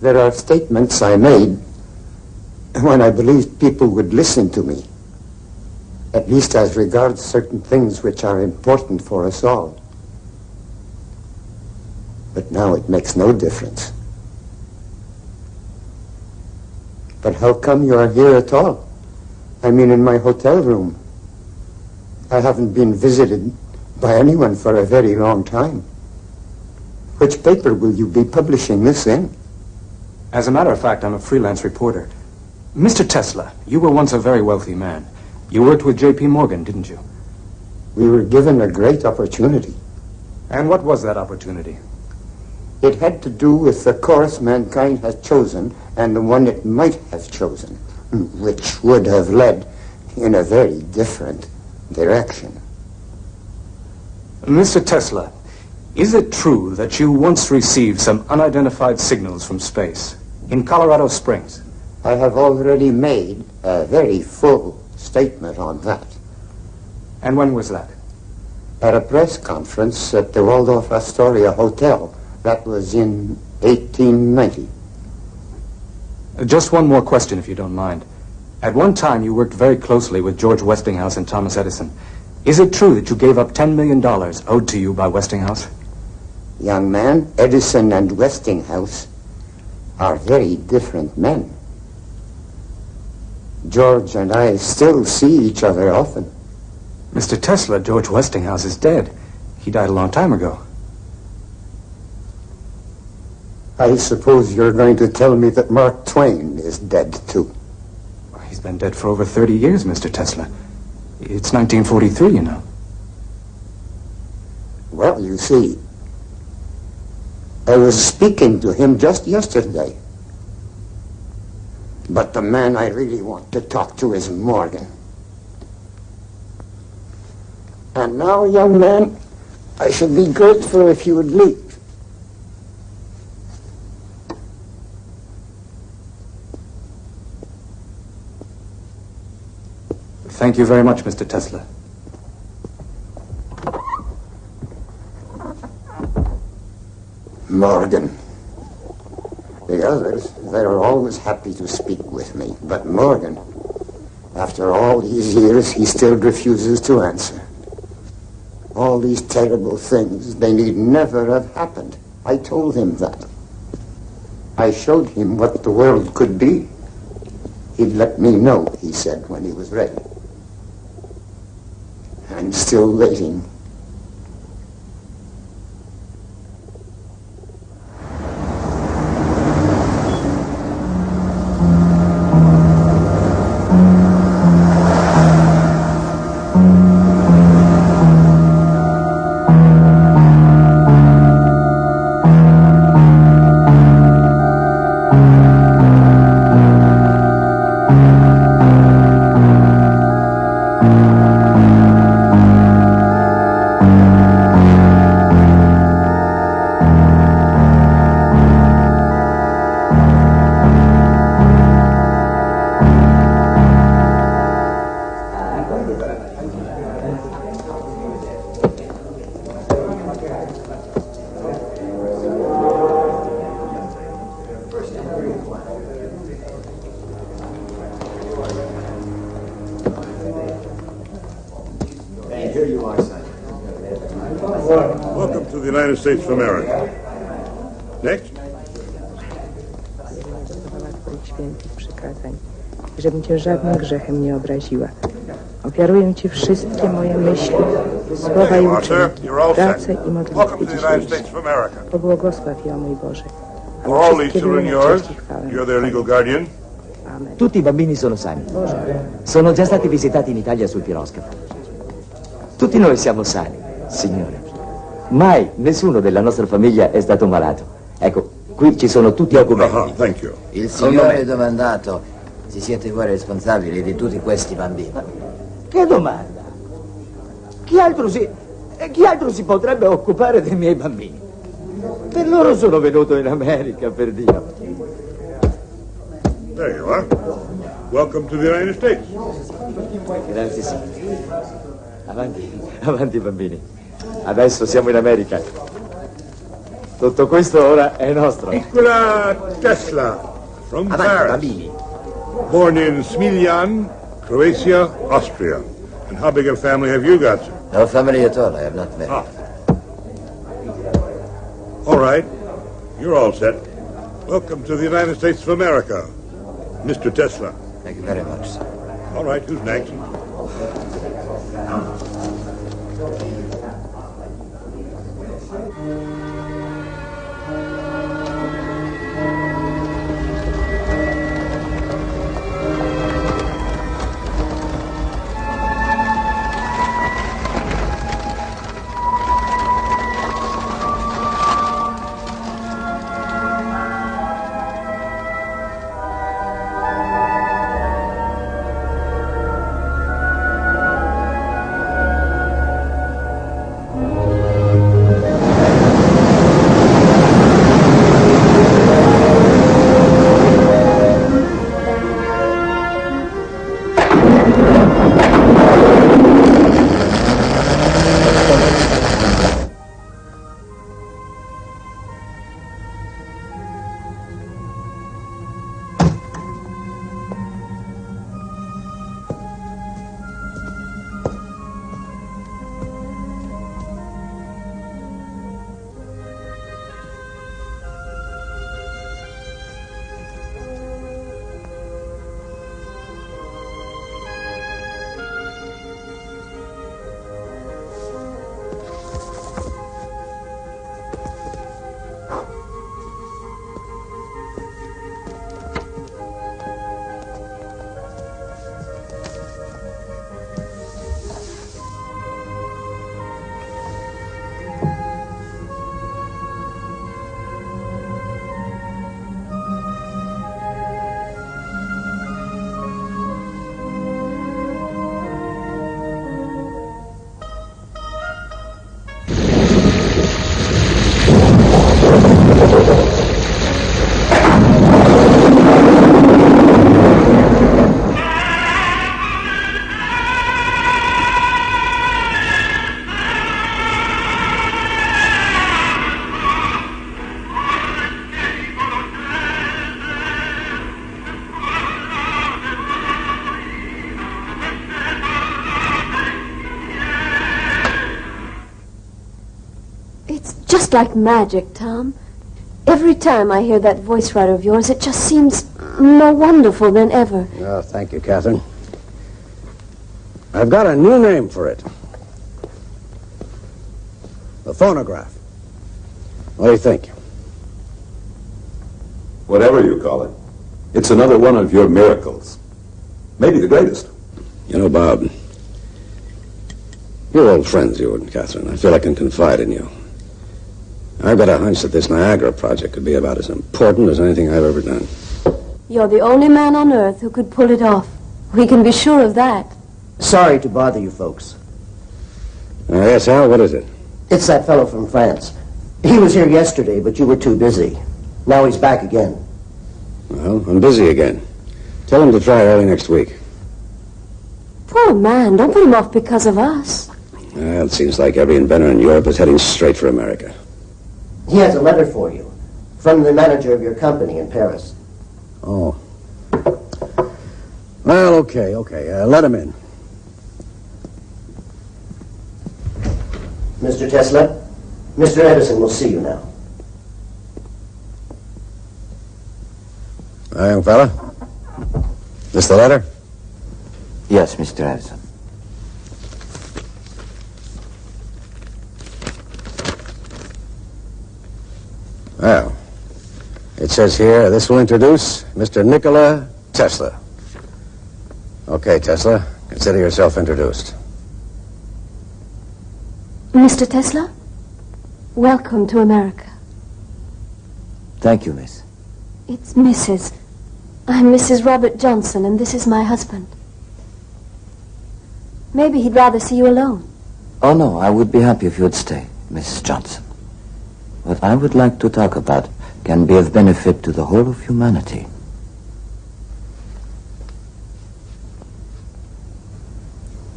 There are statements I made when I believed people would listen to me, at least as regards certain things which are important for us all. But now it makes no difference. But how come you are here at all? I mean, in my hotel room. I haven't been visited by anyone for a very long time. Which paper will you be publishing this in? As a matter of fact, I'm a freelance reporter. Mr. Tesla, you were once a very wealthy man. You worked with J.P. Morgan, didn't you? We were given a great opportunity. And what was that opportunity? It had to do with the course mankind has chosen and the one it might have chosen, which would have led in a very different direction. Mr. Tesla, is it true that you once received some unidentified signals from space in Colorado Springs? I have already made a very full statement on that. And when was that? At a press conference at the Waldorf Astoria Hotel. That was in 1890. Just one more question, if you don't mind. At one time, you worked very closely with George Westinghouse and Thomas Edison. Is it true that you gave up $10 million owed to you by Westinghouse? Young man, Edison and Westinghouse are very different men. George and I still see each other often. Mr. Tesla, George Westinghouse is dead. He died a long time ago. I suppose you're going to tell me that Mark Twain is dead, too. He's been dead for over 30 years, Mr. Tesla. It's 1943, you know. Well, you see, I was speaking to him just yesterday. But the man I really want to talk to is Morgan. And now, young man, I should be grateful if you would leave. Thank you very much, Mr. Tesla. Morgan. The others, they're always happy to speak with me. But Morgan, after all these years, he still refuses to answer. All these terrible things, they need never have happened. I told him that. I showed him what the world could be. He'd let me know, he said, when he was ready. I'm still waiting. Here you are, son. Welcome to the United States of America. Next. Świętych przykazań, żebym cię żadnym grzechem nie obraziła. Ofiaruję ci wszystkie moje myśli, słowa i uczynki, pracę i modlitwy dzisiejsze. Pobłogosław je, o mój Boże. For all these children yours, you're their legal guardian. Amen. Tutti i bambini sono sani. Sono già stati visitati in Italia sul piroscafo. Tutti noi siamo sani, Signore. Mai nessuno della nostra famiglia è stato malato. Ecco, qui ci sono tutti i documenti. Thank you. Il Signore è domandato se siete voi responsabili di tutti questi bambini. Che domanda? Chi altro si potrebbe occupare dei miei bambini? Per loro sono venuto in America, per Dio. There you are. Welcome to the United States. Grazie, signore. Avanti, avanti bambini. Adesso siamo in America. Tutto questo ora è nostro. Nikola Tesla, from Avanti, Paris. bambini. Born in Smiljan, Croatia, Austria. And how big a family have you got, sir? No family at all. I have not met. All right. You're all set. Welcome to the United States of America, Mr. Tesla. Thank you very much, sir. All right, who's next? Just like magic, Tom. Every time I hear that voice writer of yours, it just seems more wonderful than ever. Oh, thank you, Catherine. I've got a new name for it. The phonograph. What do you think? Whatever you call it, it's another one of your miracles. Maybe the greatest. You know, Bob, you're old friends, you and Catherine. I feel I can confide in you. I've got a hunch that this Niagara project could be about as important as anything I've ever done. You're the only man on Earth who could pull it off. We can be sure of that. Sorry to bother you folks. Yes, Al, what is it? It's that fellow from France. He was here yesterday, but you were too busy. Now he's back again. Well, I'm busy again. Tell him to try early next week. Poor man, don't put him off because of us. Well, it seems like every inventor in Europe is heading straight for America. He has a letter for you from the manager of your company in Paris. Oh. Well, okay. Let him in. Mr. Tesla, Mr. Edison will see you now. Hi, young fella. This the letter? Yes, Mr. Edison. Well, it says here, this will introduce Mr. Nikola Tesla. Okay, Tesla, consider yourself introduced. Mr. Tesla, welcome to America. Thank you, miss. It's Mrs. I'm Mrs. Robert Johnson, and this is my husband. Maybe he'd rather see you alone. Oh, no, I would be happy if you'd stay, Mrs. Johnson. What I would like to talk about can be of benefit to the whole of humanity.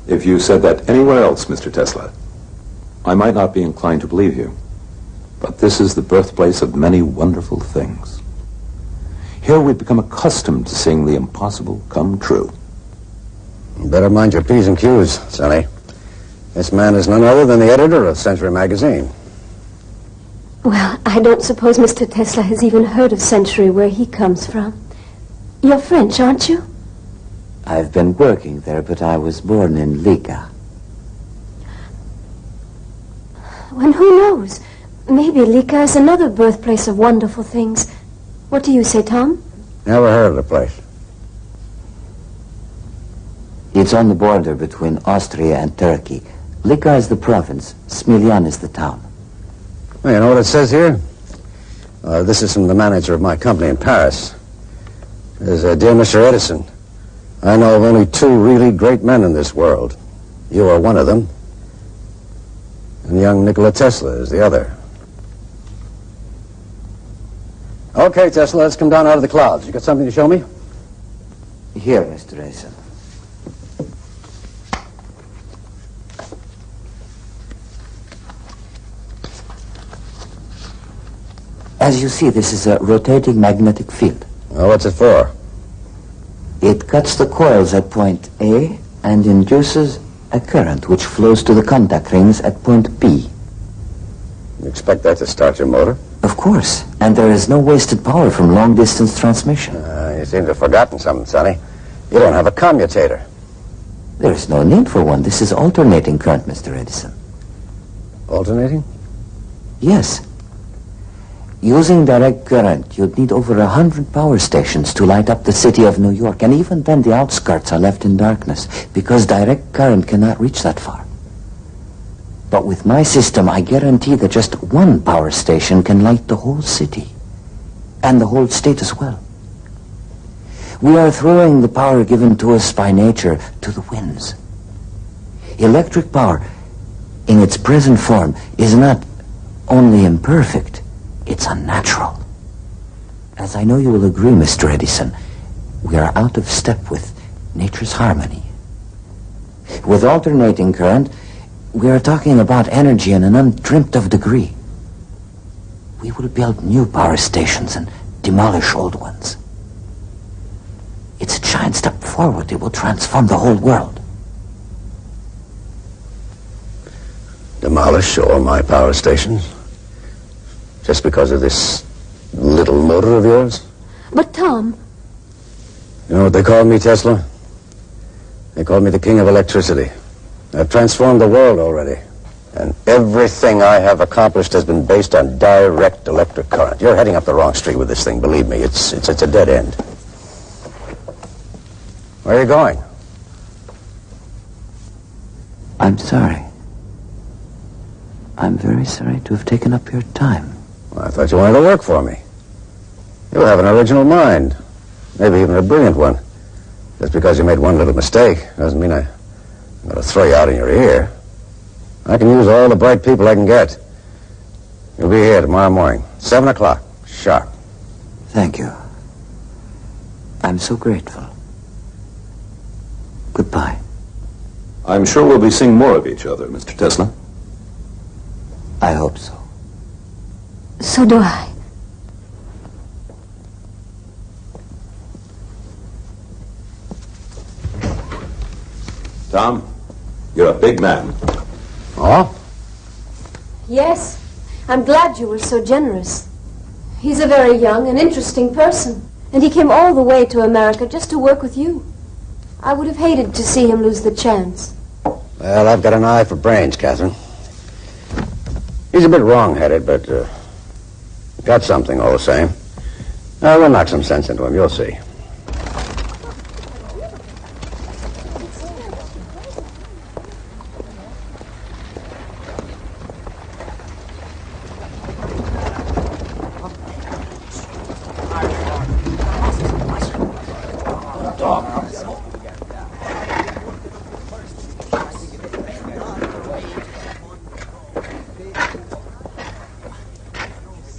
If you said that anywhere else, Mr. Tesla, I might not be inclined to believe you. But this is the birthplace of many wonderful things. Here we've become accustomed to seeing the impossible come true. You better mind your P's and Q's, Sonny. This man is none other than the editor of Century magazine. Well, I don't suppose Mr. Tesla has even heard of Century, where he comes from. You're French, aren't you? I've been working there, but I was born in Liga. Well, who knows? Maybe Liga is another birthplace of wonderful things. What do you say, Tom? Never heard of the place. It's on the border between Austria and Turkey. Liga is the province. Smiljan is the town. Well, you know what it says here? This is from the manager of my company in Paris. It says, Dear Mr. Edison, I know of only two really great men in this world. You are one of them, and young Nikola Tesla is the other. Okay, Tesla, let's come down out of the clouds. You got something to show me? Here, Mr. Edison. As you see, this is a rotating magnetic field. Well, what's it for? It cuts the coils at point A and induces a current which flows to the contact rings at point B. You expect that to start your motor? Of course, and there is no wasted power from long-distance transmission. You seem to have forgotten something, Sonny. You don't have a commutator. There is no need for one. This is alternating current, Mr. Edison. Alternating? Yes. Using direct current, you'd need over 100 power stations to light up the city of New York, and even then the outskirts are left in darkness, because direct current cannot reach that far. But with my system, I guarantee that just one power station can light the whole city, and the whole state as well. We are throwing the power given to us by nature to the winds. Electric power, in its present form, is not only imperfect, it's unnatural. As I know you will agree, Mr. Edison, we are out of step with nature's harmony. With alternating current, we are talking about energy in an undreamt of degree. We will build new power stations and demolish old ones. It's a giant step forward. It will transform the whole world. Demolish all my power stations? Just because of this little motor of yours? But, Tom... You know what they call me, Tesla? They call me the king of electricity. I've transformed the world already. And everything I have accomplished has been based on direct electric current. You're heading up the wrong street with this thing, believe me. It's a dead end. Where are you going? I'm sorry. I'm very sorry to have taken up your time. Well, I thought you wanted to work for me. You have an original mind. Maybe even a brilliant one. Just because you made one little mistake doesn't mean I'm going to throw you out in your ear. I can use all the bright people I can get. You'll be here tomorrow morning, 7 o'clock, sharp. Thank you. I'm so grateful. Goodbye. I'm sure we'll be seeing more of each other, Mr. Tesla. I hope so. So do I. Tom, you're a big man. Oh? Yes, I'm glad you were so generous. He's a very young and interesting person, and he came all the way to America just to work with you. I would have hated to see him lose the chance. Well, I've got an eye for brains, Catherine. He's a bit wrong-headed, but got something all the same. We'll knock some sense into him, you'll see.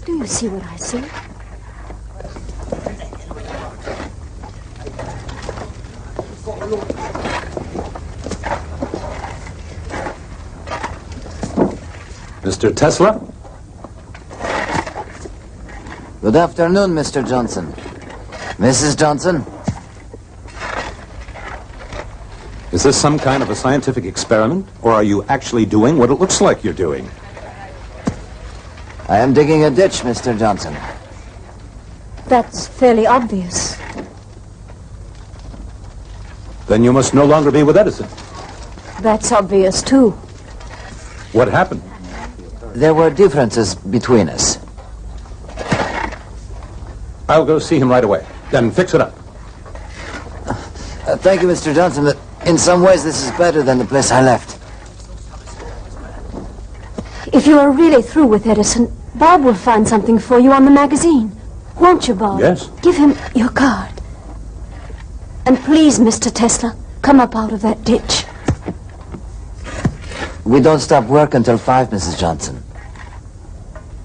Do you see what I see? Mr. Tesla? Good afternoon, Mr. Johnson. Mrs. Johnson? Is this some kind of a scientific experiment, or are you actually doing what it looks like you're doing? I am digging a ditch, Mr. Johnson. That's fairly obvious. Then you must no longer be with Edison. That's obvious, too. What happened? There were differences between us. I'll go see him right away. Then fix it up. Thank you, Mr. Johnson, but in some ways this is better than the place I left. If you are really through with Edison, Bob will find something for you on the magazine. Won't you, Bob? Yes. Give him your card. And please, Mr. Tesla, come up out of that ditch. We don't stop work until 5, Mrs. Johnson.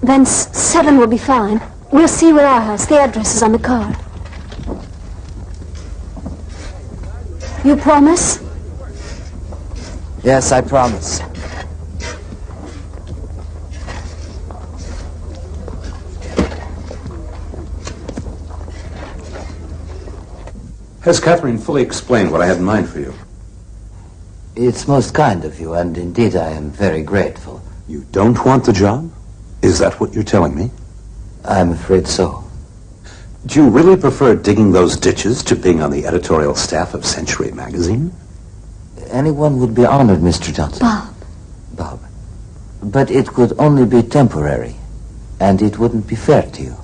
Then 7 will be fine. We'll see you at our house. The address is on the card. You promise? Yes, I promise. Has Catherine fully explained what I had in mind for you? It's most kind of you, and indeed I am very grateful. You don't want the job? Is that what you're telling me? I'm afraid so. Do you really prefer digging those ditches to being on the editorial staff of Century magazine? Anyone would be honored, Mr. Johnson. Bob. Bob. But it could only be temporary, and it wouldn't be fair to you.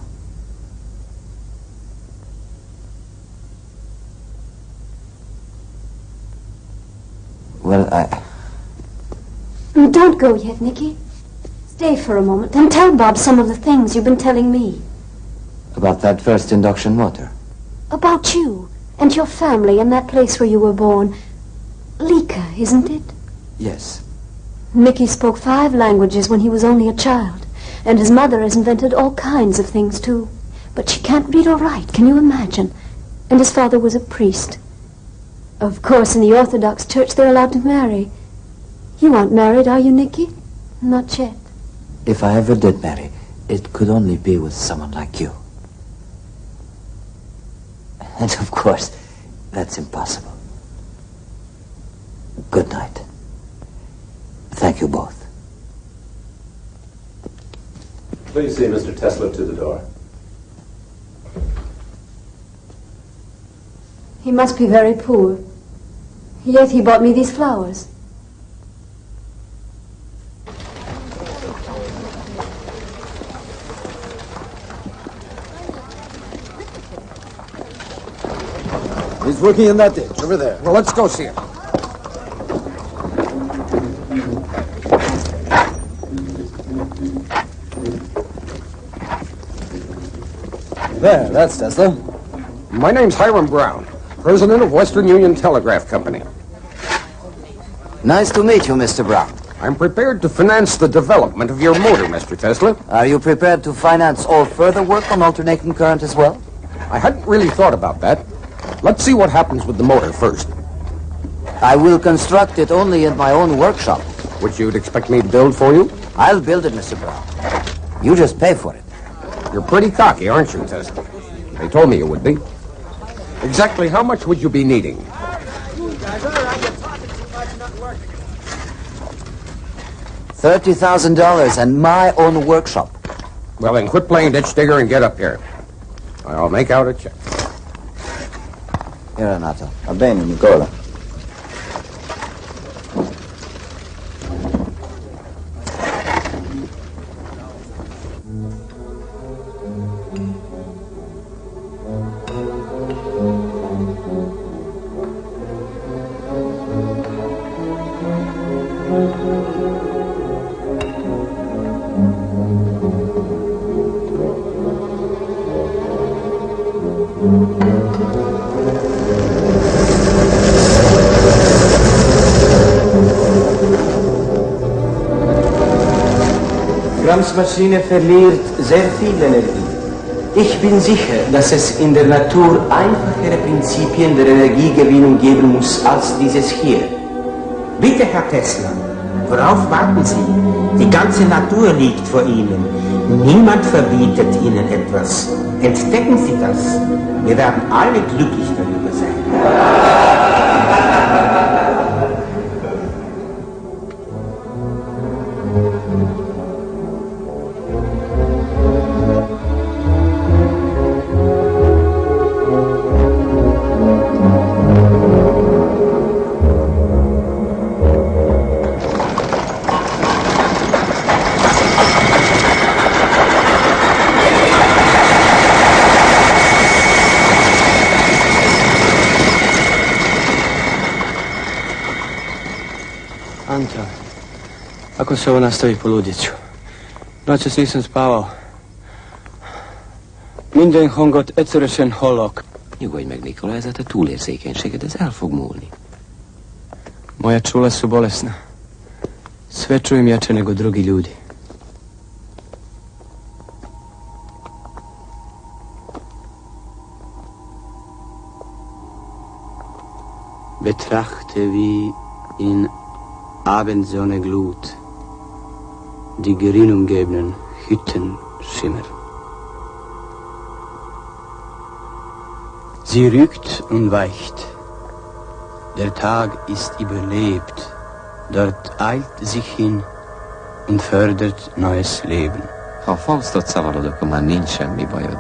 Well, Don't go yet, Nicky. Stay for a moment and tell Bob some of the things you've been telling me. About that first induction motor. About you and your family and that place where you were born. Lika, isn't it? Yes. Nicky spoke 5 languages when he was only a child. And his mother has invented all kinds of things, too. But she can't read or write, can you imagine? And his father was a priest. Of course, in the Orthodox Church, they're allowed to marry. You aren't married, are you, Nicky? Not yet. If I ever did marry, it could only be with someone like you. And of course, that's impossible. Good night. Thank you both. Please see Mr. Tesla to the door. He must be very poor. Yet he bought me these flowers. He's working in that ditch, over there. Well, let's go see him. There, that's Tesla. My name's Hiram Brown, president of Western Union Telegraph Company. Nice to meet you, Mr. Brown. I'm prepared to finance the development of your motor, Mr. Tesla. Are you prepared to finance all further work on alternating current as well? I hadn't really thought about that. Let's see what happens with the motor first. I will construct it only in my own workshop. Which you'd expect me to build for you? I'll build it, Mr. Brown. You just pay for it. You're pretty cocky, aren't you, Tesla? They told me you would be. Exactly how much would you be needing? $30,000 and my own workshop. Well, then quit playing ditch digger and get up here. I'll make out a check. Here, Renato. Va bene, Nicola. Grams Maschine verliert sehr viel Energie. Ich bin sicher, dass es in der Natur einfachere Prinzipien der Energiegewinnung geben muss als dieses hier. Bitte, Herr Tesla, worauf warten Sie? Die ganze Natur liegt vor Ihnen. Niemand verbietet Ihnen etwas. Entdecken Sie das. Wir werden alle glücklich darüber sein. Ako se ovo nastavi, poludjet ću. Noćas nisam spavao. Minden hangot egyszerűen hallok. Nyugodj meg, Nikola, ez a te túlérzékenységed, ez el fog múlni. Moja čula su bolesna. Sve čujem jače nego drugi ljudi. Betrachte wie in Abendsonne Glut die grün umgebenen Hütten Schimmer. Sie rückt und weicht. Der Tag ist überlebt. Dort eilt sich hin und fördert neues Leben. Ha a Faustot szavarod, akkor már nincs semmi bajod.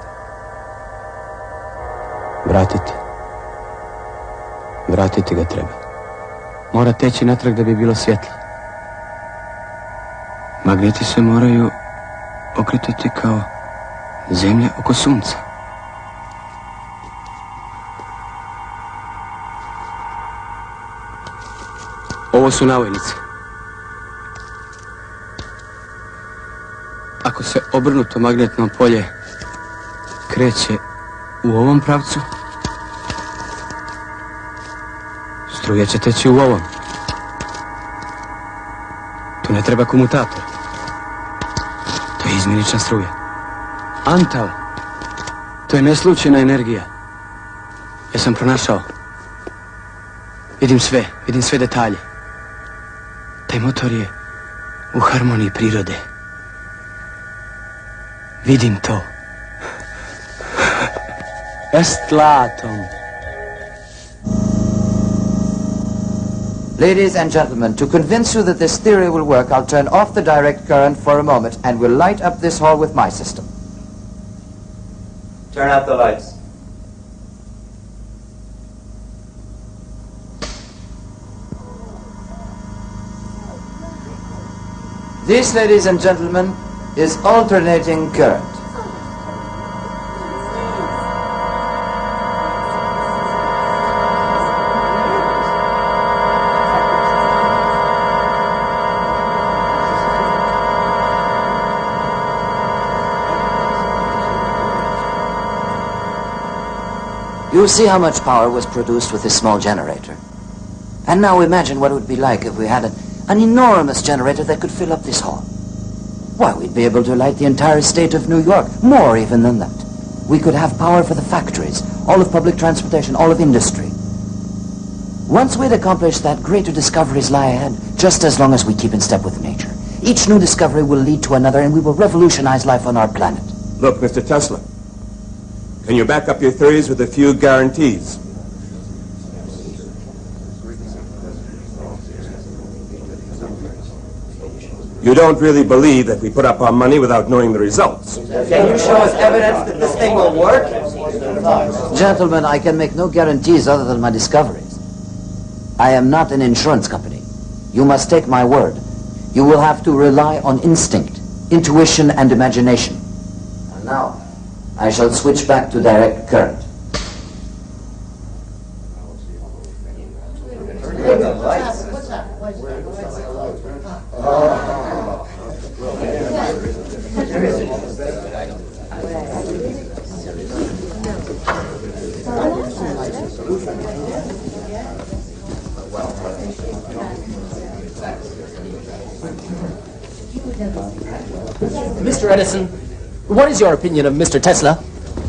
Vratiti ga treba. Mora teći natrag da bi bilo svjetlo. Magneti se moraju okretati kao zemlja oko sunca. Ovo su navojnice. Ako se obrnuto magnetno polje kreće u ovom pravcu, struja će teći u ovom. Tu ne treba komutator. To je izmjenična struja. Antal. To je neslučajna energija. Ja sam pronašao. Vidim sve detalje. Taj motor je u harmoniji prirode. Vidim to. Estlatom. Ladies and gentlemen, to convince you that this theory will work, I'll turn off the direct current for a moment and we'll light up this hall with my system. Turn out the lights. This, ladies and gentlemen, is alternating current. You see how much power was produced with this small generator. And now imagine what it would be like if we had an enormous generator that could fill up this hall. Why, we'd be able to light the entire state of New York, more even than that. We could have power for the factories, all of public transportation, all of industry. Once we'd accomplished that, greater discoveries lie ahead, just as long as we keep in step with nature. Each new discovery will lead to another, and we will revolutionize life on our planet. Look, Mr. Tesla, can you back up your theories with a few guarantees? You don't really believe that we put up our money without knowing the results. Can you show us evidence that this thing will work? Gentlemen, I can make no guarantees other than my discoveries. I am not an insurance company. You must take my word. You will have to rely on instinct, intuition, and imagination. And now, I shall switch back to direct current. Mr. Edison, what is your opinion of Mr. Tesla?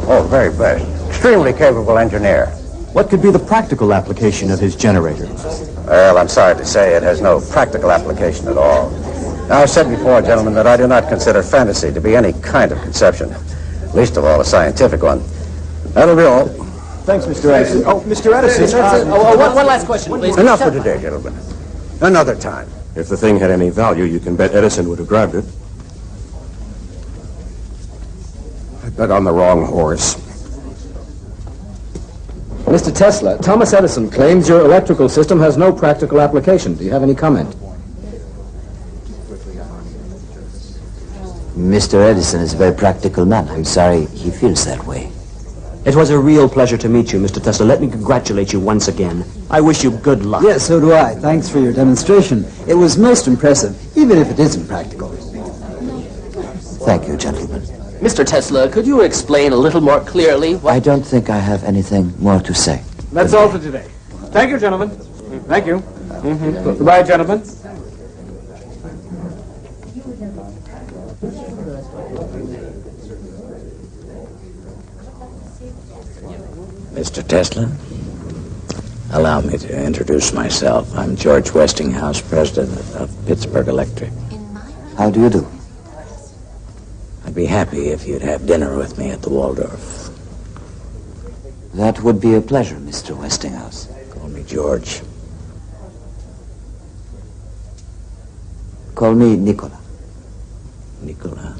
Oh, very best. Extremely capable engineer. What could be the practical application of his generator? Well, I'm sorry to say it has no practical application at all. Now, I've said before, gentlemen, that I do not consider fantasy to be any kind of conception, least of all a scientific one. That'll be all. Thanks, Mr. Edison. Oh, Mr. Edison. One last question, please. Enough for today, gentlemen. Another time. If the thing had any value, you can bet Edison would have grabbed it. I bet on the wrong horse. Mr. Tesla, Thomas Edison claims your electrical system has no practical application. Do you have any comment? Mr. Edison is a very practical man. I'm sorry he feels that way. It was a real pleasure to meet you, Mr. Tesla. Let me congratulate you once again. I wish you good luck. Yes, so do I. Thanks for your demonstration. It was most impressive, even if it isn't practical. Thank you, gentlemen. Mr. Tesla, could you explain a little more clearly what... I don't think I have anything more to say. That's all for today. Thank you, gentlemen. Thank you. Goodbye, gentlemen. Mr. Tesla, allow me to introduce myself. I'm George Westinghouse, president of Pittsburgh Electric. How do you do? I'd be happy if you'd have dinner with me at the Waldorf. That would be a pleasure, Mr. Westinghouse. Call me George. Call me Nikola. Nikola.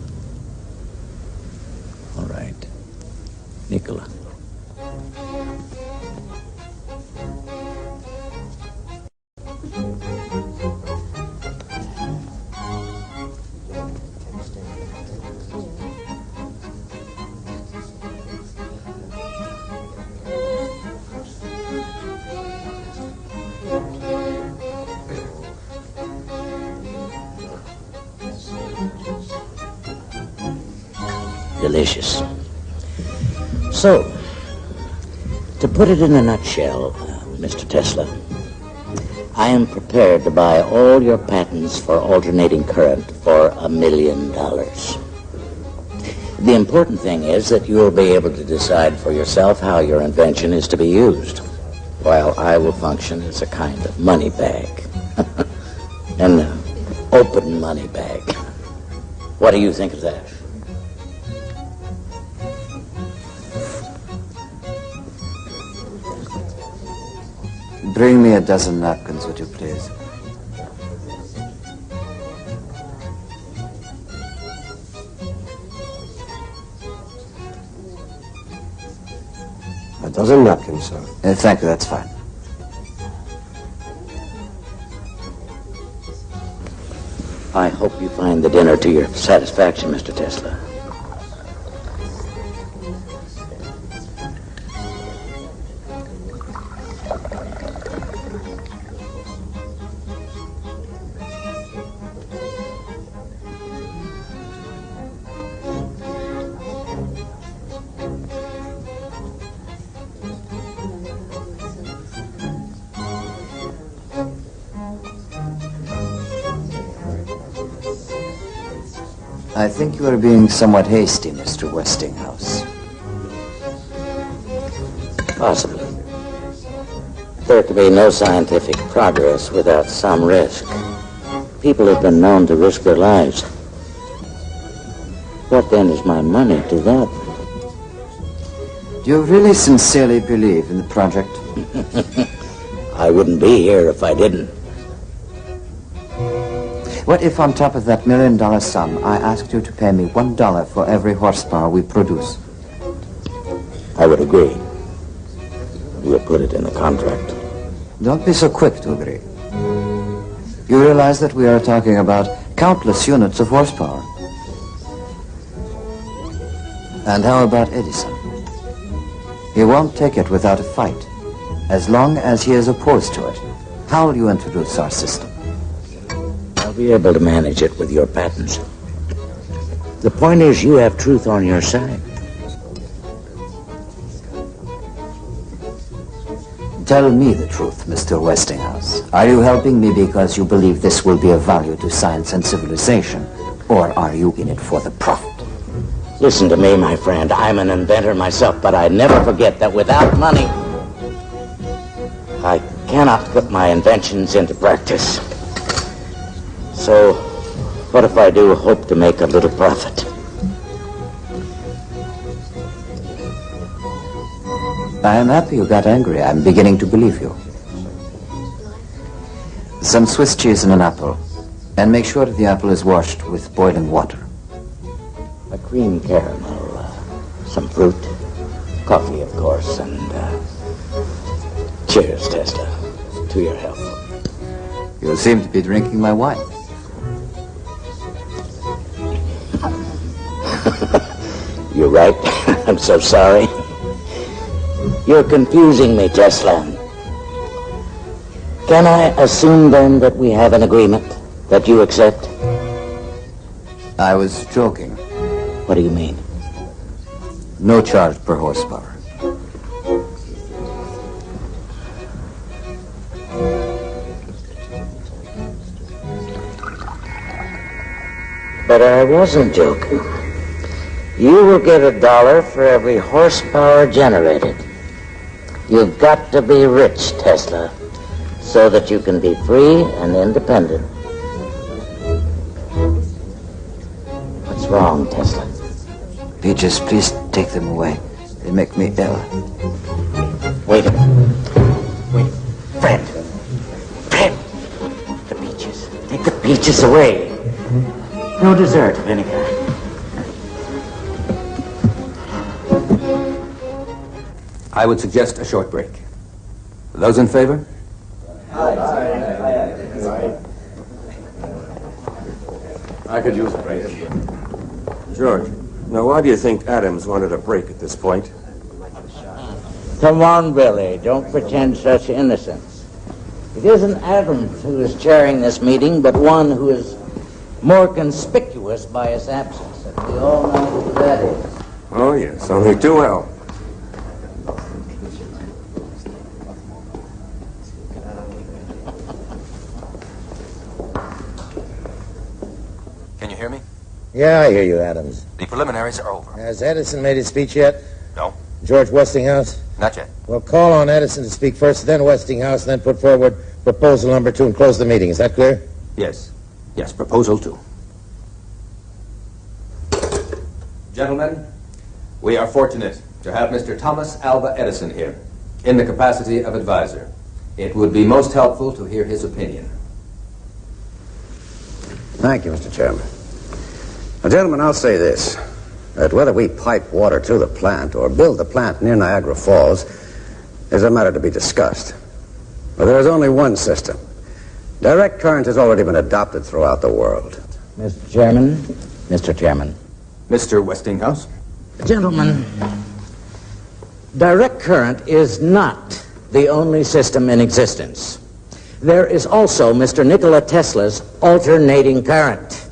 All right. Nikola. Delicious. So, to put it in a nutshell, Mr. Tesla, I am prepared to buy all your patents for alternating current for $1 million. The important thing is that you'll be able to decide for yourself how your invention is to be used, while I will function as a kind of money bag. An open money bag. What do you think of that? Bring me a dozen napkins, would you please? A dozen napkins, sir. Thank you, that's fine. I hope you find the dinner to your satisfaction, Mr. Tesla. I think you are being somewhat hasty, Mr. Westinghouse. Possibly. There can be no scientific progress without some risk. People have been known to risk their lives. What then is my money to that? Do you really sincerely believe in the project? I wouldn't be here if I didn't. What if on top of that $1 million sum, I asked you to pay me $1 for every horsepower we produce? I would agree. You would put it in the contract. Don't be so quick to agree. You realize that we are talking about countless units of horsepower. And how about Edison? He won't take it without a fight, as long as he is opposed to it. How will you introduce our system? I'll be able to manage it with your patents. The point is, you have truth on your side. Tell me the truth, Mr. Westinghouse. Are you helping me because you believe this will be of value to science and civilization, or are you in it for the profit? Listen to me, my friend. I'm an inventor myself, but I never forget that without money, I cannot put my inventions into practice. So, what if I do hope to make a little profit? I am happy you got angry. I'm beginning to believe you. Some Swiss cheese and an apple. And make sure that the apple is washed with boiling water. A cream caramel, some fruit, coffee, of course, and cheers, Tesla, to your health. You seem to be drinking my wine. You're right. I'm so sorry. You're confusing me, Tesla. Can I assume, then, that we have an agreement that you accept? I was joking. What do you mean? No charge per horsepower. But I wasn't joking. You will get $1 for every horsepower generated. You've got to be rich, Tesla, so that you can be free and independent. What's wrong, Tesla? Peaches, please take them away. They make me ill. Wait a minute. Wait. Fred! Fred! The peaches. Take the peaches away. No dessert of any kind. I would suggest a short break. Those in favor? I could use a break. George, now why do you think Adams wanted a break at this point? Come on, Billy. Don't pretend such innocence. It isn't Adams who is chairing this meeting, but one who is more conspicuous by his absence. And we all know who that is. Oh, yes, only too well. Can you hear me? Yeah, I hear you, Adams. The preliminaries are over. Has Edison made his speech yet? No, George Westinghouse? not yet. Well, call on Edison to speak first, then Westinghouse, and then put forward proposal number 2 and close the meeting. Is that clear? Yes. Yes, proposal 2. Gentlemen, we are fortunate to have Mr. Thomas Alva Edison here in the capacity of advisor. It would be most helpful to hear his opinion. Thank you, Mr. Chairman. Now, gentlemen, I'll say this, that whether we pipe water to the plant or build the plant near Niagara Falls is a matter to be discussed. But there is only one system. Direct current has already been adopted throughout the world. Mr. Chairman, Mr. Chairman. Mr. Westinghouse? Gentlemen, direct current is not the only system in existence. There is also Mr. Nikola Tesla's alternating current.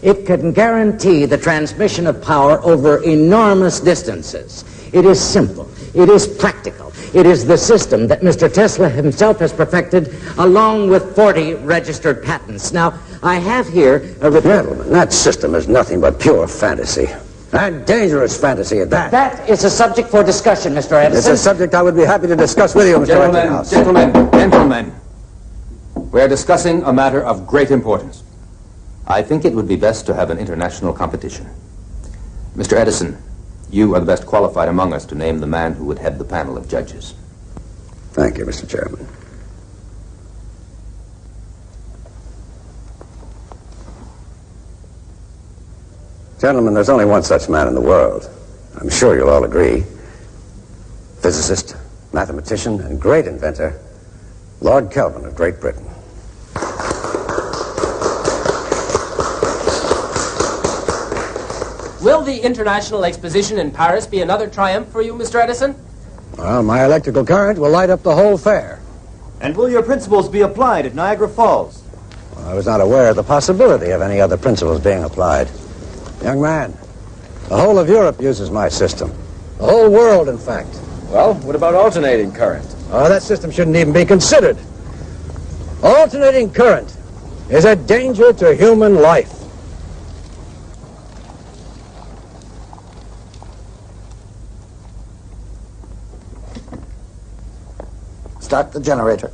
It can guarantee the transmission of power over enormous distances. It is simple. It is practical. It is the system that Mr. Tesla himself has perfected, along with 40 registered patents. Now, I have here a report. Gentlemen, that system is nothing but pure fantasy. And dangerous fantasy at that. That is a subject for discussion, Mr. Edison. It's a subject I would be happy to discuss with you, Mr. Westinghouse. Gentlemen. We are discussing a matter of great importance. I think it would be best to have an international competition. Mr. Edison, you are the best qualified among us to name the man who would head the panel of judges. Thank you, Mr. Chairman. Gentlemen, there's only one such man in the world. I'm sure you'll all agree. Physicist, mathematician, and great inventor, Lord Kelvin of Great Britain. Will the International Exposition in Paris be another triumph for you, Mr. Edison? Well, my electrical current will light up the whole fair. And will your principles be applied at Niagara Falls? Well, I was not aware of the possibility of any other principles being applied. Young man, the whole of Europe uses my system. The whole world, in fact. Well, what about alternating current? Oh, that system shouldn't even be considered. Alternating current is a danger to human life. Start the generator.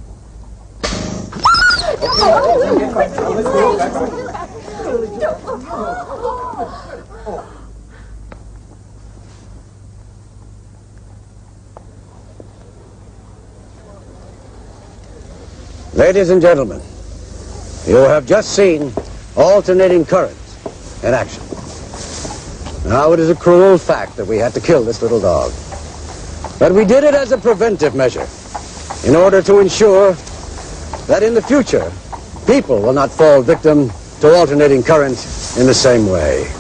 Ladies and gentlemen, you have just seen alternating current in action. Now, it is a cruel fact that we had to kill this little dog. But we did it as a preventive measure in order to ensure that in the future, people will not fall victim to alternating current in the same way.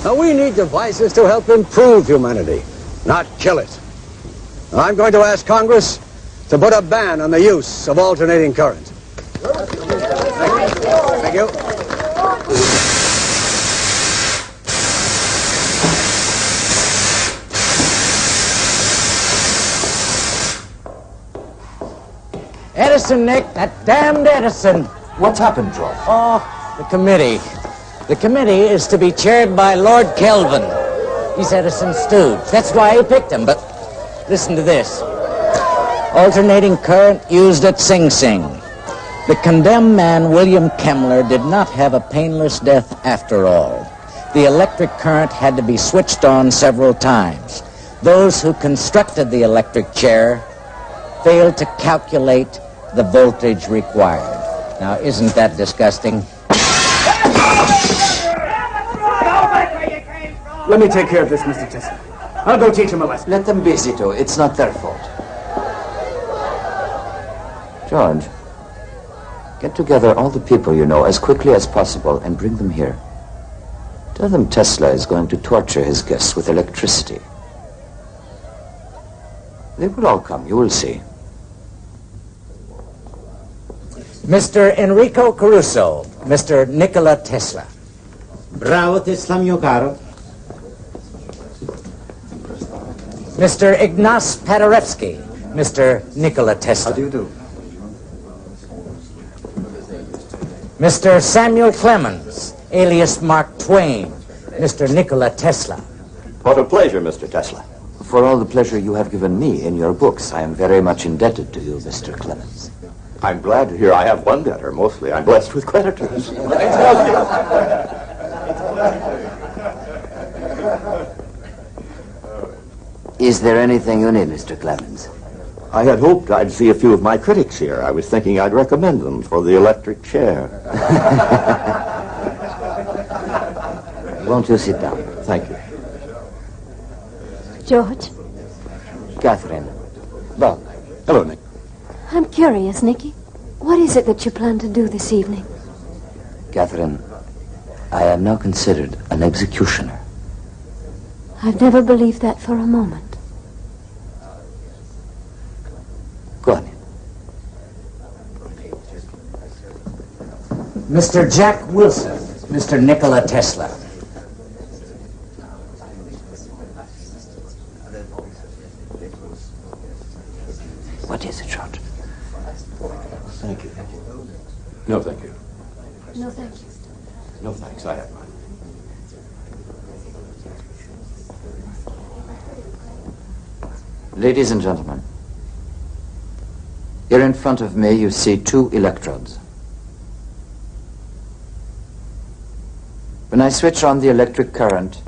Now, we need devices to help improve humanity, not kill it. Now, I'm going to ask Congress to put a ban on the use of alternating current. Thank you. Edison, Nick, that damned Edison. What's happened, George? Oh, the committee. The committee is to be chaired by Lord Kelvin. He's Edison's stooge. That's why he picked him, but listen to this. Alternating current used at Sing Sing. The condemned man, William Kemmler, did not have a painless death after all. The electric current had to be switched on several times. Those who constructed the electric chair failed to calculate the voltage required. Now, isn't that disgusting? Let me take care of this, Mr. Tesla. I'll go teach him a lesson. Let them be, Zito. It's not their fault. George, get together all the people you know as quickly as possible and bring them here. Tell them Tesla is going to torture his guests with electricity. They will all come, you will see. Mr. Enrico Caruso, Mr. Nikola Tesla. Bravo Tesla, mio caro. Mr. Ignace Paderewski, Mr. Nikola Tesla. How do you do? Mr. Samuel Clemens, alias Mark Twain, Mr. Nikola Tesla. What a pleasure, Mr. Tesla. For all the pleasure you have given me in your books, I am very much indebted to you, Mr. Clemens. I'm glad to hear I have one debtor. Mostly I'm blessed with creditors. Is there anything you need, Mr. Clemens? I had hoped I'd see a few of my critics here. I was thinking I'd recommend them for the electric chair. Won't you sit down? Thank you. George, Catherine. Bob. Hello, Nick. I'm curious, Nicky. What is it that you plan to do this evening? Catherine, I am now considered an executioner. I've never believed that for a moment. Go on. Mr. Jack Wilson, Mr. Nikola Tesla. What is it, George? Thank you. No, thank you. No, thank you. No, thanks. I have mine. Ladies and gentlemen, here in front of me you see two electrodes. When I switch on the electric current,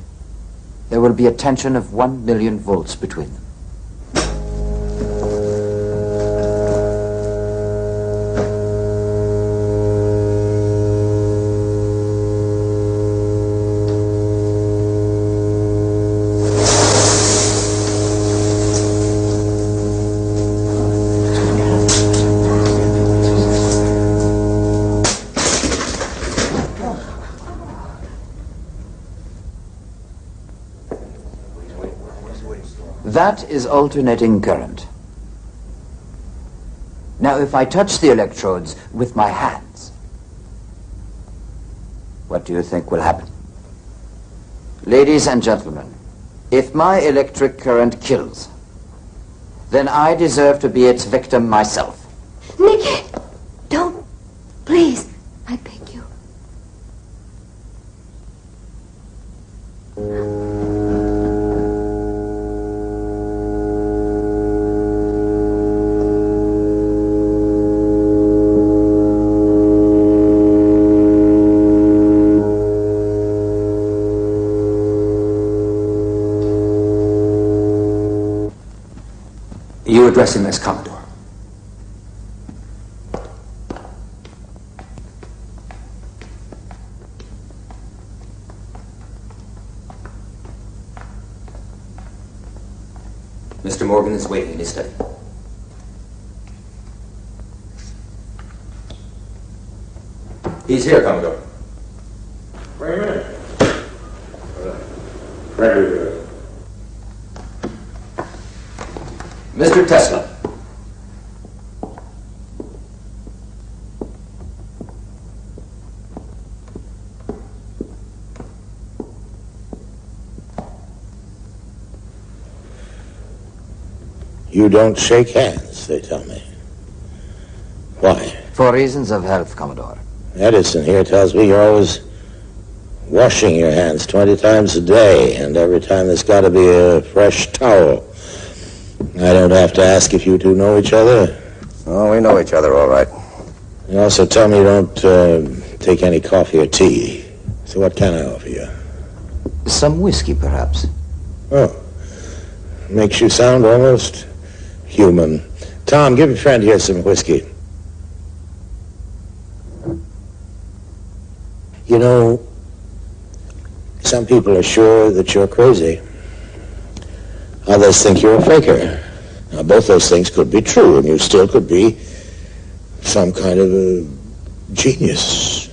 there will be a tension of 1 million volts between them. That is alternating current. Now, if I touch the electrodes with my hands, what do you think will happen? Ladies and gentlemen, if my electric current kills, then I deserve to be its victim myself. Nicky, don't. Please, I beg you. You address him as Commodore. Mr. Morgan is waiting in his study. He's here, Commodore. Wait a minute. Prédio. Mr. Tesla. You don't shake hands, they tell me. Why? For reasons of health, Commodore. Edison here tells me you're always washing your hands 20 times a day, and every time there's got to be a fresh towel. I don't have to ask if you two know each other. Oh, we know each other all right. You also tell me you don't take any coffee or tea. So what can I offer you? Some whiskey, perhaps. Oh. Makes you sound almost human. Tom, give your friend here some whiskey. You know, some people are sure that you're crazy. Others think you're a faker. Now, both those things could be true, and you still could be some kind of a genius.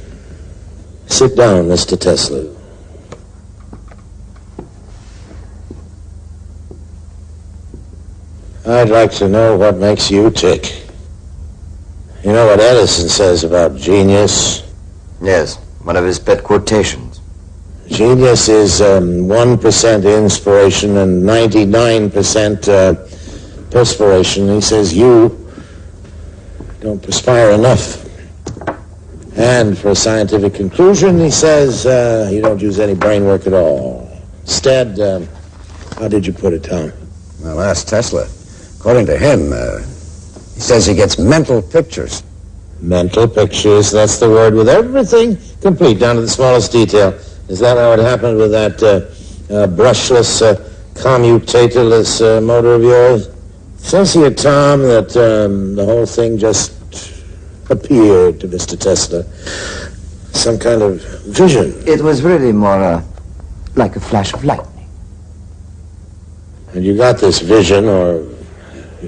Sit down, Mr. Tesla. I'd like to know what makes you tick. You know what Edison says about genius? Yes, one of his pet quotations. Genius is 1% inspiration and 99% perspiration. He says you don't perspire enough. And for a scientific conclusion, he says you don't use any brain work at all. Instead, how did you put it, Tom? Well, ask Tesla. According to him, he says he gets mental pictures. Mental pictures, that's the word, with everything complete, down to the smallest detail. Is that how it happened with that brushless, commutatorless motor of yours? It says here, Tom, that the whole thing just appeared to Mr. Tesla. Some kind of vision. It was really more like a flash of lightning. And you got this vision, or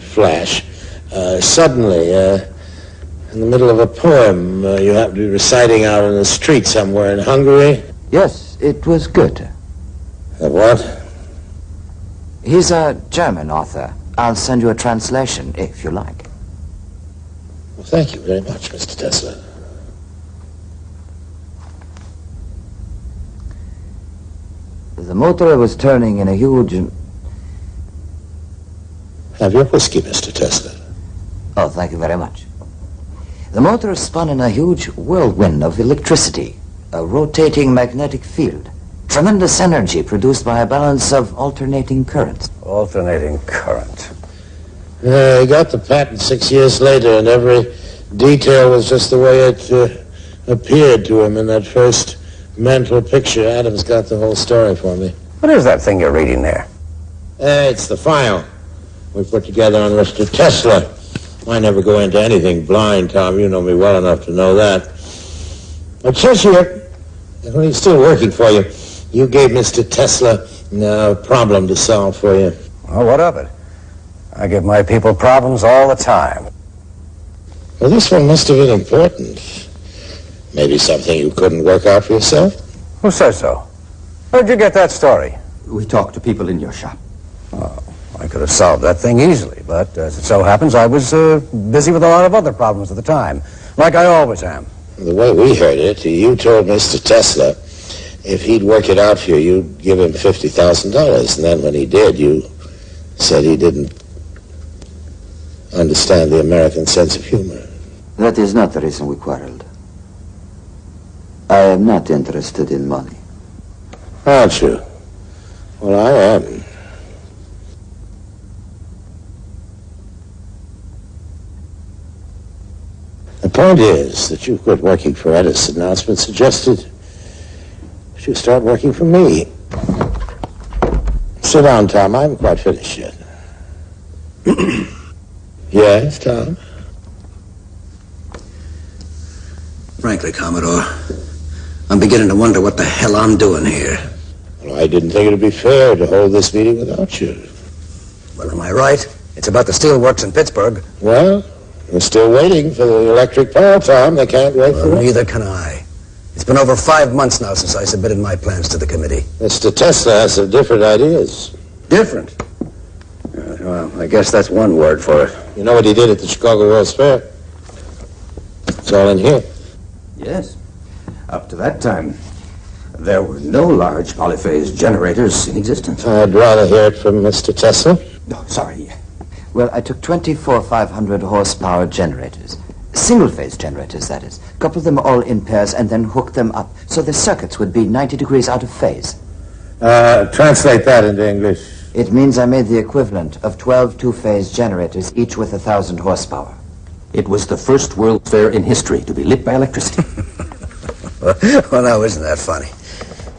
flash, suddenly, in the middle of a poem you happen to be reciting out in the street somewhere in Hungary? Yes, it was Goethe. What? He's a German author. I'll send you a translation, if you like. Well, thank you very much, Mr. Tesla. The motor was turning in a huge... Have your whiskey, Mr. Tesla. Oh, thank you very much. The motor spun in a huge whirlwind of electricity, a rotating magnetic field, tremendous energy produced by a balance of alternating currents. Alternating current. He got the patent 6 years later, and every detail was just the way it appeared to him in that first mental picture. Adam's got the whole story for me. What is that thing you're reading there? It's the file we put together on Mr. Tesla. I never go into anything blind, Tom. You know me well enough to know that. It says here, when he's still working for you, you gave Mr. Tesla a problem to solve for you. Well, what of it? I give my people problems all the time. Well, this one must have been important. Maybe something you couldn't work out for yourself? Who says so? Where'd you get that story? We talked to people in your shop. Oh, I could have solved that thing easily, but as it so happens, I was busy with a lot of other problems at the time, like I always am. The way we heard it, you told Mr. Tesla if he'd work it out for you, you'd give him $50,000. And then when he did, you said he didn't understand the American sense of humor. That is not the reason we quarreled. I am not interested in money. Aren't you? Well, I am. The point is that you quit working for Edison. Now it's been suggested that you start working for me. Sit down, Tom. I haven't quite finished yet. Yes, Tom? Frankly, Commodore, I'm beginning to wonder what the hell I'm doing here. Well, I didn't think it would be fair to hold this meeting without you. Well, am I right? It's about the steelworks in Pittsburgh. Well, we're still waiting for the electric power, Tom. They can't wait for it. Neither can I. It's been over 5 months now since I submitted my plans to the committee. Mr. Tesla has some different ideas. Different? Well, I guess that's one word for it. You know what he did at the Chicago World's Fair? It's all in here. Yes. Up to that time, there were no large polyphase generators in existence. I'd rather hear it from Mr. Tesla. No, sorry. Well, I took 24 500 horsepower generators. Single-phase generators, that is. Coupled them all in pairs and then hooked them up so the circuits would be 90 degrees out of phase. Translate that into English. It means I made the equivalent of 12 two-phase generators, each with 1,000 horsepower. It was the first World's Fair in history to be lit by electricity. Well, now, isn't that funny?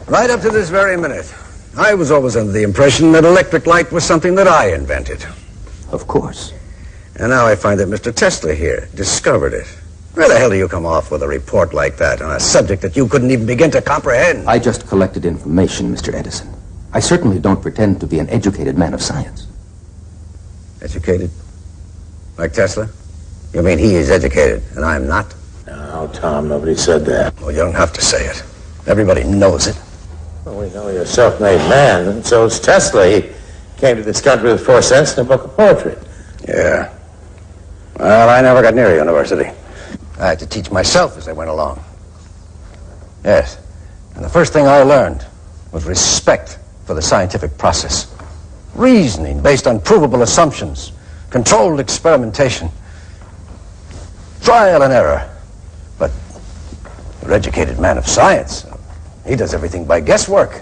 Right up to this very minute, I was always under the impression that electric light was something that I invented. Of course. And now I find that Mr. Tesla here discovered it. Where the hell do you come off with a report like that on a subject that you couldn't even begin to comprehend? I just collected information, Mr. Edison. I certainly don't pretend to be an educated man of science. Educated? Like Tesla? You mean he is educated and I'm not? No, Tom, nobody said that. Well, you don't have to say it. Everybody knows it. Well, we know you're a self-made man, and so is Tesla. He came to this country with 4 cents and a book of poetry. Yeah. Well, I never got near a university. I had to teach myself as I went along. Yes. And the first thing I learned was respect for the scientific process. Reasoning based on provable assumptions. Controlled experimentation. Trial and error. But an educated man of science, he does everything by guesswork.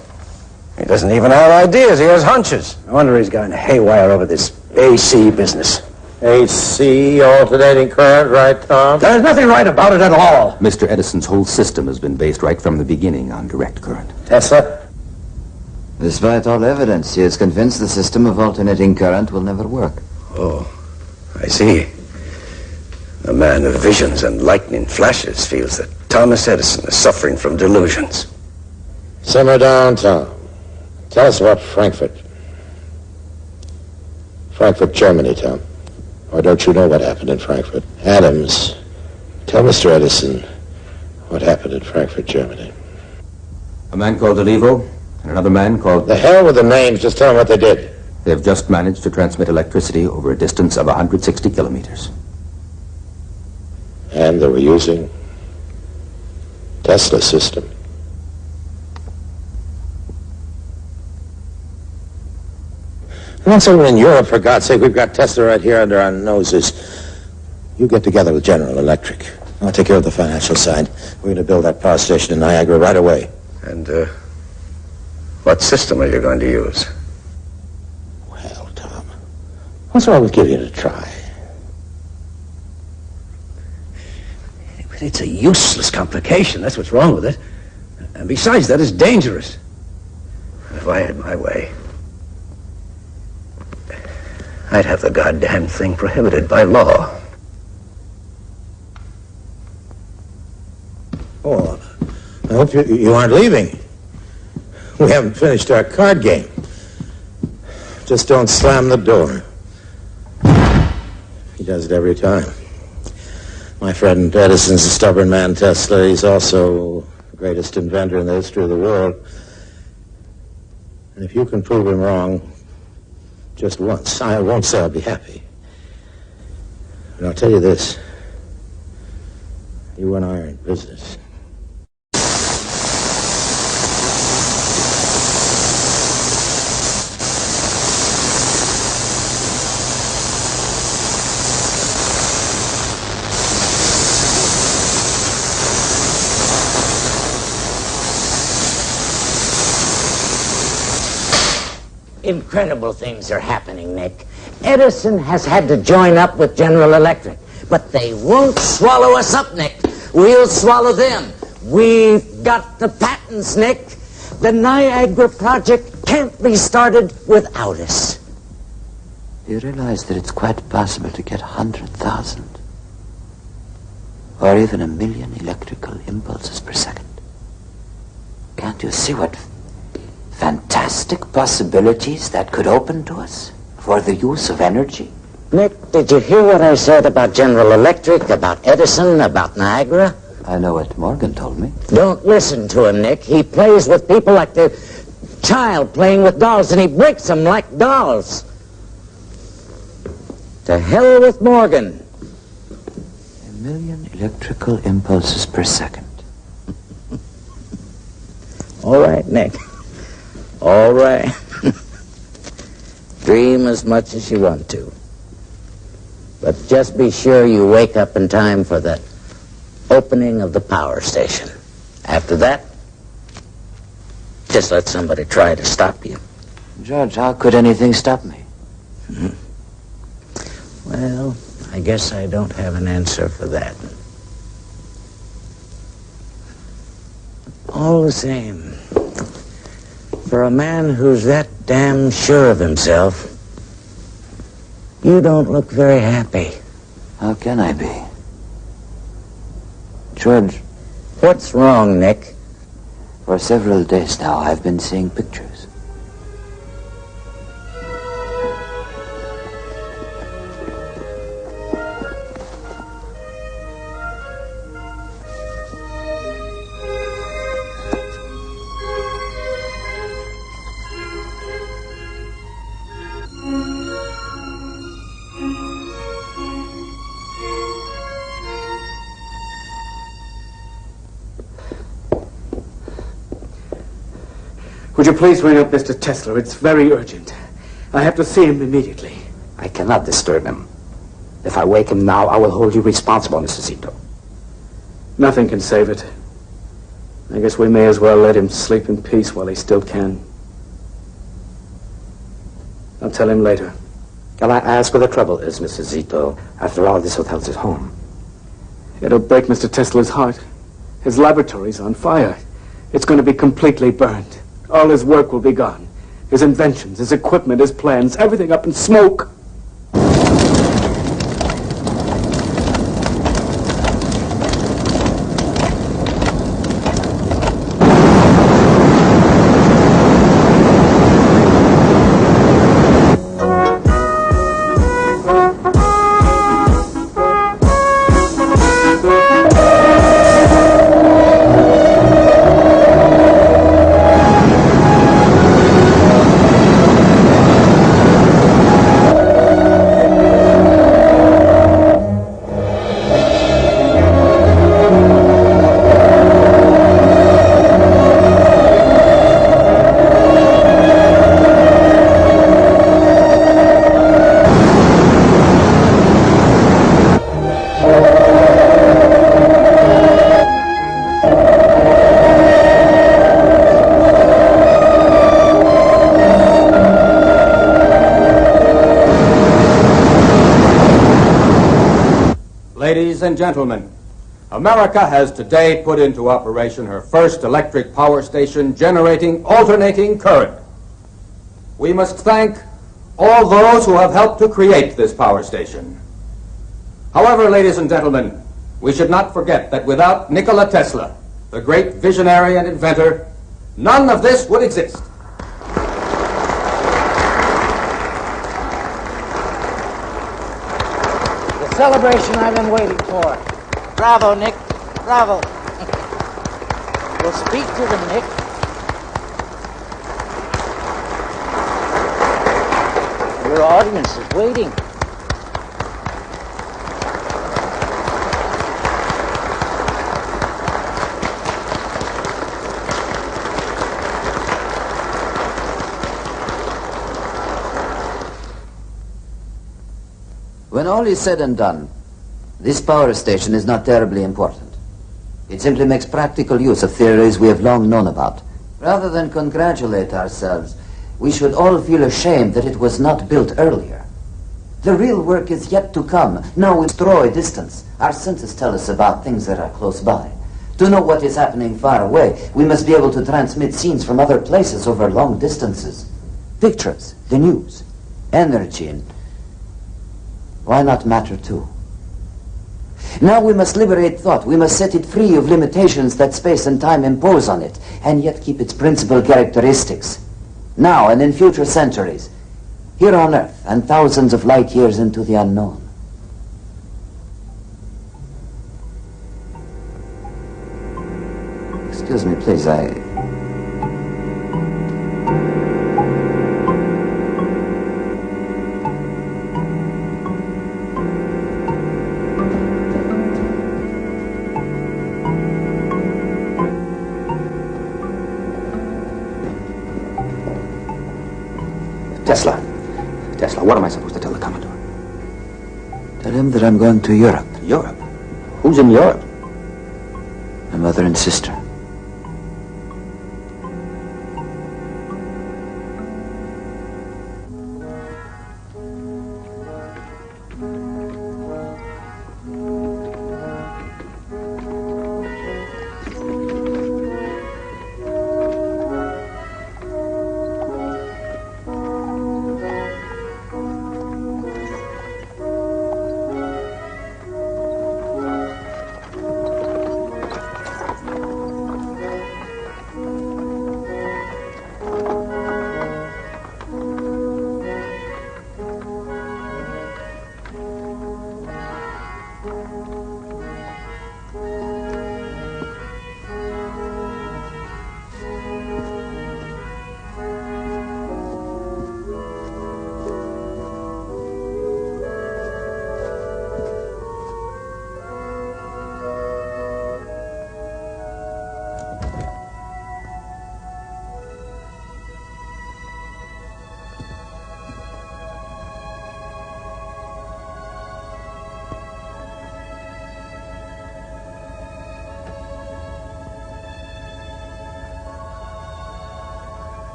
He doesn't even have ideas, he has hunches. No wonder he's gone haywire over this AC business. AC, alternating current, right, Tom? There's nothing right about it at all. Mr. Edison's whole system has been based right from the beginning on direct current. Tesla? Despite all evidence, he is convinced the system of alternating current will never work. Oh, I see. The man of visions and lightning flashes feels that Thomas Edison is suffering from delusions. Simmer down, Tom. Tell us about Frankfurt. Frankfurt, Germany, Tom. Or don't you know what happened in Frankfurt? Adams, tell Mr. Edison what happened in Frankfurt, Germany. A man called Olivo and another man called... The hell with the names, just tell them what they did. They've just managed to transmit electricity over a distance of 160 kilometers. And they were using Tesla's system. Once over in Europe, for God's sake, we've got Tesla right here under our noses. You get together with General Electric. I'll take care of the financial side. We're going to build that power station in Niagara right away. And, what system are you going to use? Well, Tom, what's wrong with giving it a try? It's a useless complication. That's what's wrong with it. And besides that, it's dangerous. If I had my way, I'd have the goddamn thing prohibited by law. Oh, I hope you aren't leaving. We haven't finished our card game. Just don't slam the door. He does it every time. My friend Edison's a stubborn man, Tesla. He's also the greatest inventor in the history of the world. And if you can prove him wrong, Just once. I won't say I'll be happy. But I'll tell you this. You and I are in business. Incredible things are happening, Nick. Edison has had to join up with General Electric, but they won't swallow us up, Nick. We'll swallow them. We've got the patents, Nick. The Niagara project can't be started without us. Do you realize that it's quite possible to get 100,000 or even 1,000,000 electrical impulses per second? Can't you see what fantastic possibilities that could open to us for the use of energy? Nick, did you hear what I said about General Electric, about Edison, about Niagara? I know what Morgan told me. Don't listen to him, Nick. He plays with people like the child playing with dolls, and he breaks them like dolls. To hell with Morgan. 1,000,000 electrical impulses per second. All right, Nick. All right. Dream as much as you want to. But just be sure you wake up in time for the opening of the power station. After that, just let somebody try to stop you. George, how could anything stop me? Well, I guess I don't have an answer for that. All the same, for a man who's that damn sure of himself, you don't look very happy. How can I be? George. What's wrong, Nick? For several days now, I've been seeing pictures. Would you please ring up Mr. Tesla? It's very urgent. I have to see him immediately. I cannot disturb him. If I wake him now, I will hold you responsible, Mr. Zito. Nothing can save it. I guess we may as well let him sleep in peace while he still can. I'll tell him later. Can I ask what the trouble is, Mr. Zito? After all, this hotel's his home. It'll break Mr. Tesla's heart. His laboratory's on fire. It's going to be completely burned. All his work will be gone. His inventions, his equipment, his plans, everything up in smoke. Ladies and gentlemen, America has today put into operation her first electric power station generating alternating current. We must thank all those who have helped to create this power station. However, ladies and gentlemen, we should not forget that without Nikola Tesla, the great visionary and inventor, none of this would exist. Celebration I've been waiting for. Bravo, Nick. Bravo. We'll speak to them, Nick. audience is waiting. When all is said and done, this power station is not terribly important. It simply makes practical use of theories we have long known about. Rather than congratulate ourselves, we should all feel ashamed that it was not built earlier. The real work is yet to come. Now we destroy distance. Our senses tell us about things that are close by. To know what is happening far away, we must be able to transmit scenes from other places over long distances. Pictures, the news, energy, and why not matter too? Now we must liberate thought. We must set it free of limitations that space and time impose on it, and yet keep its principal characteristics. Now and in future centuries, here on Earth and thousands of light years into the unknown. Excuse me, please, Tesla, what am I supposed to tell the Commodore? Tell him that I'm going to Europe. Europe? Who's in Europe? My mother and sister.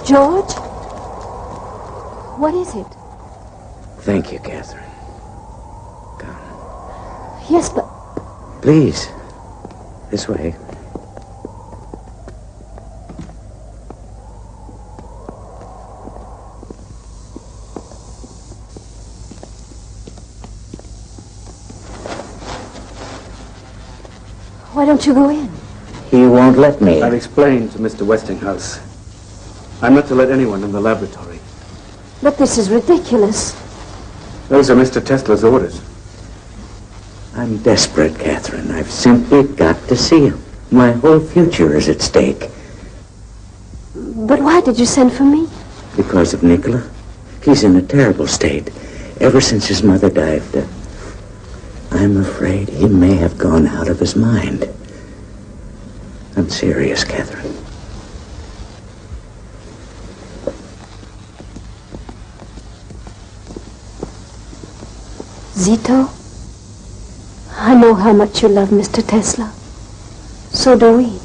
George? What is it? Thank you, Catherine. Yes, but... Please. This way. Why don't you go in? He won't let me. I've explained to Mr. Westinghouse. I'm not to let anyone in the laboratory. But this is ridiculous. Those are Mr. Tesla's orders. I'm desperate, Catherine. I've simply got to see him. My whole future is at stake. But why did you send for me? Because of Nikola. He's in a terrible state. Ever since his mother died, I'm afraid he may have gone out of his mind. I'm serious, Catherine. Zito, I know how much you love Mr. Tesla. So do we.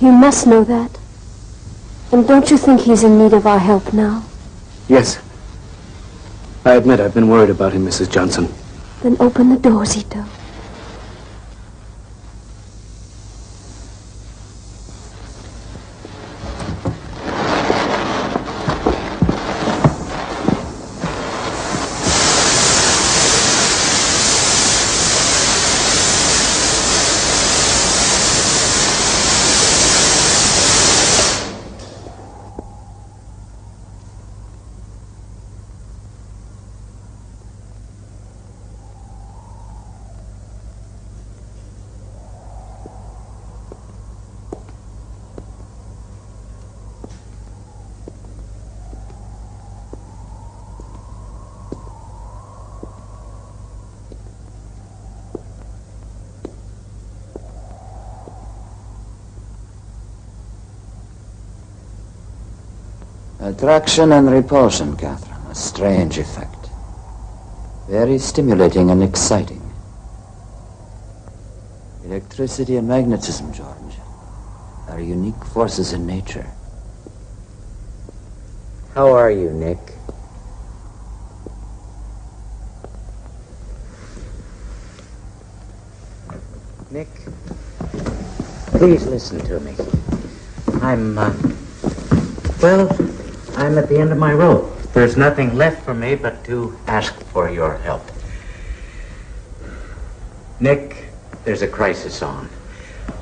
You must know that. And don't you think he's in need of our help now? Yes. I admit I've been worried about him, Mrs. Johnson. Then open the door, Zito. Attraction and repulsion, Catherine. A strange effect. Very stimulating and exciting. Electricity and magnetism, George, are unique forces in nature. How are you, Nick? Nick, please listen to me. I'm at the end of my rope. There's nothing left for me but to ask for your help. Nick, there's a crisis on.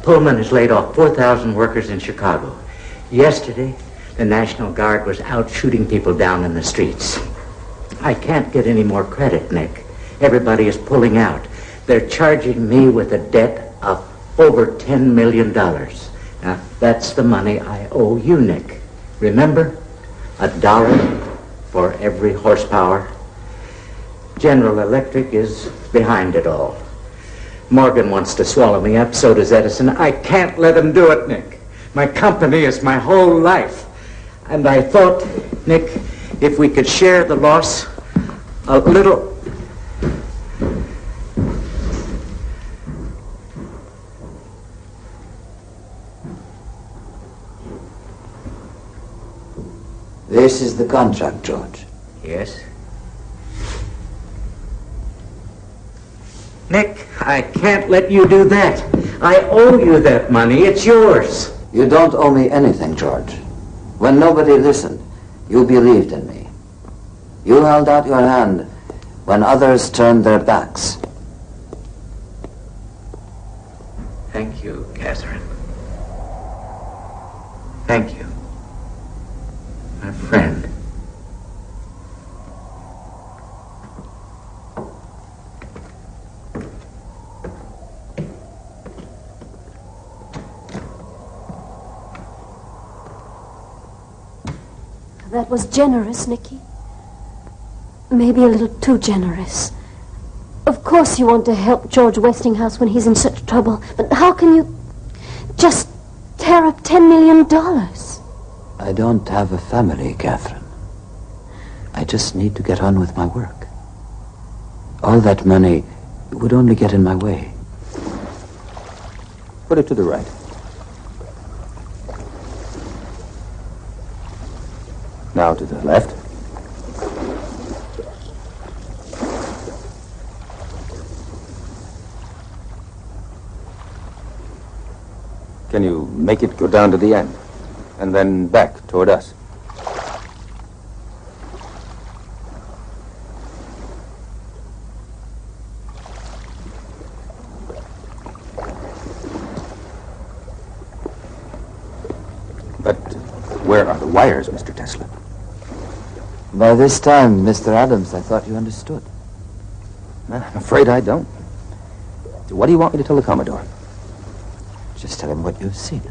Pullman has laid off 4,000 workers in Chicago. Yesterday, the National Guard was out shooting people down in the streets. I can't get any more credit, Nick. Everybody is pulling out. They're charging me with a debt of over $10 million. Now, that's the money I owe you, Nick. Remember? $1 for every horsepower. General Electric is behind it all. Morgan wants to swallow me up, so does Edison. I can't let him do it, Nick. My company is my whole life. And I thought, Nick, if we could share the loss a little... This is the contract, George. Yes? Nick, I can't let you do that. I owe you that money. It's yours. You don't owe me anything, George. When nobody listened, you believed in me. You held out your hand when others turned their backs. Thank you, Catherine. Thank you, my friend. That was generous, Nicky. Maybe a little too generous. Of course you want to help George Westinghouse when he's in such trouble, but how can you just tear up $10 million? I don't have a family, Catherine. I just need to get on with my work. All that money would only get in my way. Put it to the right. Now to the left. Can you make it go down to the end? And then back toward us? But where are the wires, Mr. Tesla? By this time, Mr. Adams, I thought you understood. I'm afraid I don't. So what do you want me to tell the Commodore? Just tell him what you've seen.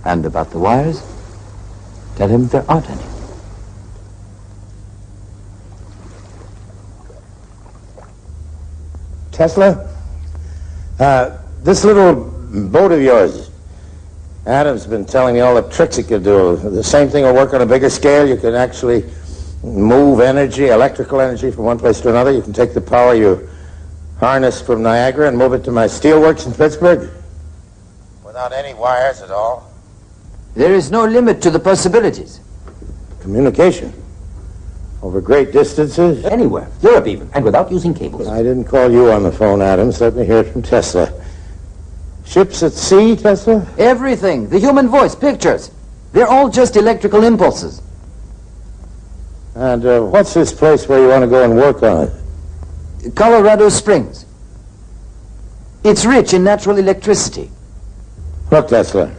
And about the wires, tell him there aren't any. Tesla, this little boat of yours, Adam's been telling me all the tricks it could do. The same thing will work on a bigger scale. You can actually move energy, electrical energy, from one place to another. You can take the power you harnessed from Niagara and move it to my steelworks in Pittsburgh without any wires at all. There is no limit to the possibilities. Communication over great distances. Anywhere, Europe even, and without using cables. I didn't call you on the phone, Adams. Let me hear it from Tesla. Ships at sea, Tesla? Everything. The human voice, pictures. They're all just electrical impulses. And what's this place where you want to go and work on it? Colorado Springs. It's rich in natural electricity. Look, Tesla,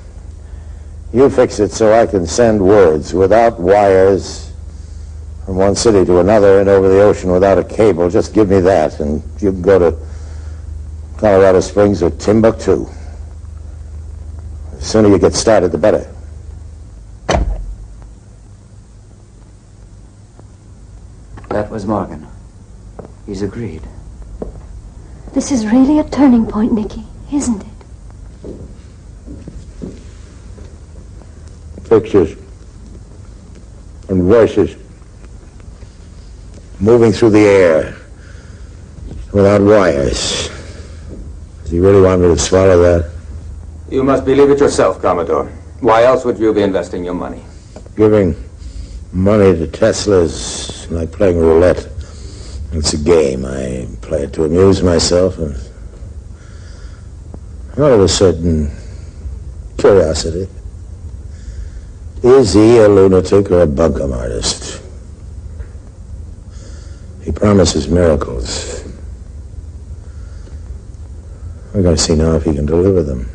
you fix it so I can send words without wires from one city to another and over the ocean without a cable. Just give me that, and you can go to Colorado Springs or Timbuktu. The sooner you get started, the better. That was Morgan. He's agreed. This is really a turning point, Nicky, isn't it? Pictures and voices moving through the air without wires. Does he really want me to swallow that? You must believe it yourself, Commodore. Why else would you be investing your money? Giving money to Tesla is like playing roulette. It's a game. I play it to amuse myself and out of a certain curiosity. Is he a lunatic or a bunkum artist? He promises miracles. We're going to see now if he can deliver them.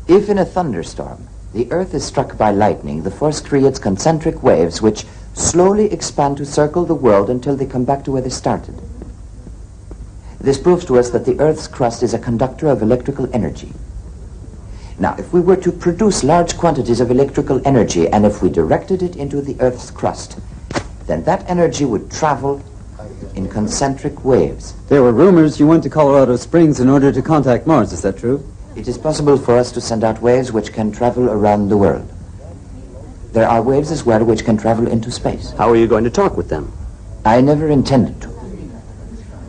If in a thunderstorm, the Earth is struck by lightning, the force creates concentric waves which slowly expand to circle the world until they come back to where they started. This proves to us that the Earth's crust is a conductor of electrical energy. Now, if we were to produce large quantities of electrical energy, and if we directed it into the Earth's crust, then that energy would travel in concentric waves. There were rumors you went to Colorado Springs in order to contact Mars. Is that true? It is possible for us to send out waves which can travel around the world. There are waves as well which can travel into space. How are you going to talk with them? I never intended to.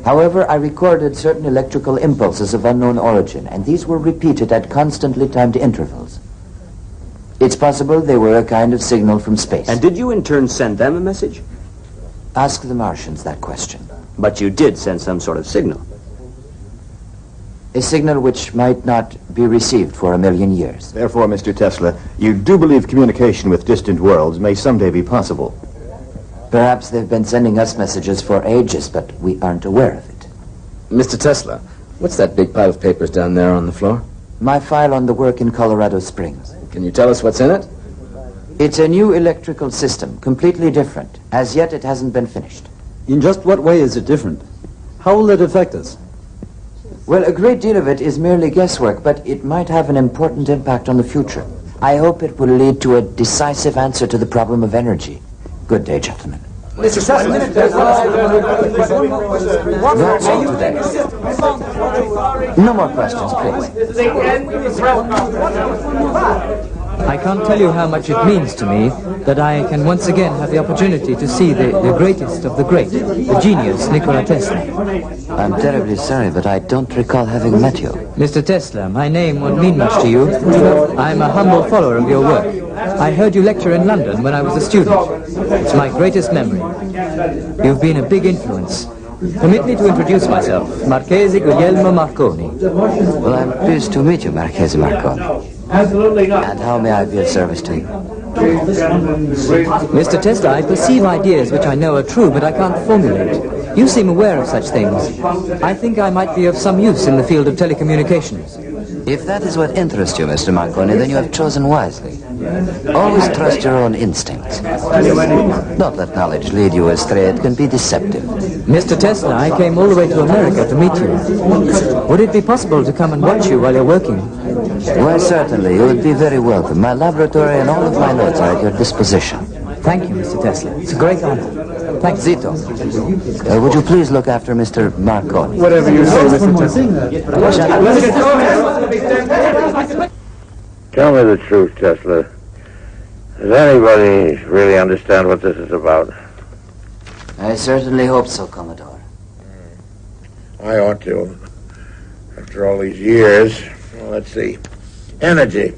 However, I recorded certain electrical impulses of unknown origin, and these were repeated at constantly timed intervals. It's possible they were a kind of signal from space. And did you in turn send them a message? Ask the Martians that question. But you did send some sort of signal. A signal which might not be received for 1,000,000 years. Therefore, Mr. Tesla, you do believe communication with distant worlds may someday be possible. Perhaps they've been sending us messages for ages, but we aren't aware of it. Mr. Tesla, what's that big pile of papers down there on the floor? My file on the work in Colorado Springs. Can you tell us what's in it? It's a new electrical system, completely different. As yet, it hasn't been finished. In just what way is it different? How will it affect us? Well, a great deal of it is merely guesswork, but it might have an important impact on the future. I hope it will lead to a decisive answer to the problem of energy. Good day, gentlemen. Mr. Tesla, That's all today. No more questions, please. I can't tell you how much it means to me that I can once again have the opportunity to see the greatest of the great, the genius, Nikola Tesla. I'm terribly sorry, but I don't recall having met you. Mr. Tesla, my name won't mean much to you. I'm a humble follower of your work. I heard you lecture in London when I was a student. It's my greatest memory. You've been a big influence. Permit me to introduce myself, Marchese Guglielmo Marconi. Well, I'm pleased to meet you, Marchese Marconi. Absolutely not. And how may I be of service to you? Mr. Tesla, I perceive ideas which I know are true, but I can't formulate. You seem aware of such things. I think I might be of some use in the field of telecommunications. If that is what interests you, Mr. Marconi, then you have chosen wisely. Always trust your own instincts. Don't let knowledge lead you astray. It can be deceptive. Mr. Tesla, I came all the way to America to meet you. Would it be possible to come and watch you while you're working? Well, certainly. You would be very welcome. My laboratory and all of my notes are at your disposition. Thank you, Mr. Tesla. It's a great honor. Thank you. Zito, would you please look after Mr. Marconi? Whatever you say, Mr. Tesla. Tell me the truth, Tesla. Does anybody really understand what this is about? I certainly hope so, Commodore. I ought to. After all these years. Well, let's see. Energy.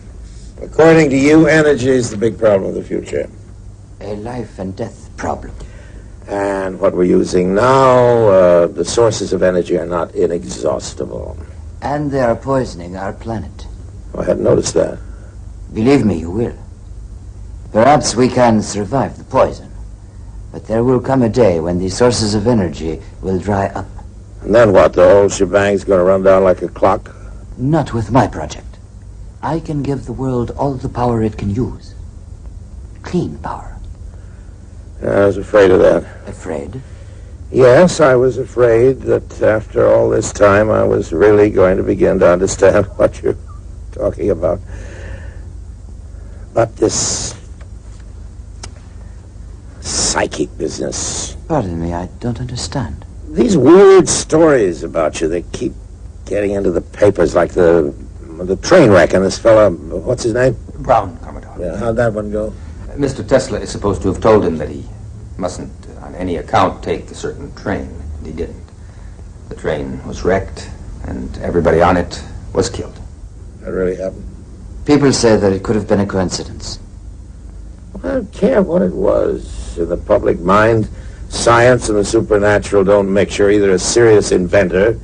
According to you, energy is the big problem of the future. A life and death problem. And what we're using now, the sources of energy are not inexhaustible. And they are poisoning our planet. I hadn't noticed that. Believe me, you will. Perhaps we can survive the poison. But there will come a day when these sources of energy will dry up. And then what? The whole shebang's going to run down like a clock? Not with my project. I can give the world all the power it can use. Clean power. I was afraid of that. Afraid? Yes, I was afraid that after all this time I was really going to begin to understand what you're talking about. But this psychic business. Pardon me, I don't understand. These weird stories about you that keep getting into the papers, like the train wreck and this fella, what's his name? Brown, Commodore. Yeah, how'd that one go? Mr. Tesla is supposed to have told him that he mustn't, on any account, take a certain train, and he didn't. The train was wrecked, and everybody on it was killed. That really happened? People say that it could have been a coincidence. I don't care what it was. In the public mind, science and the supernatural don't mix. You're either a serious inventor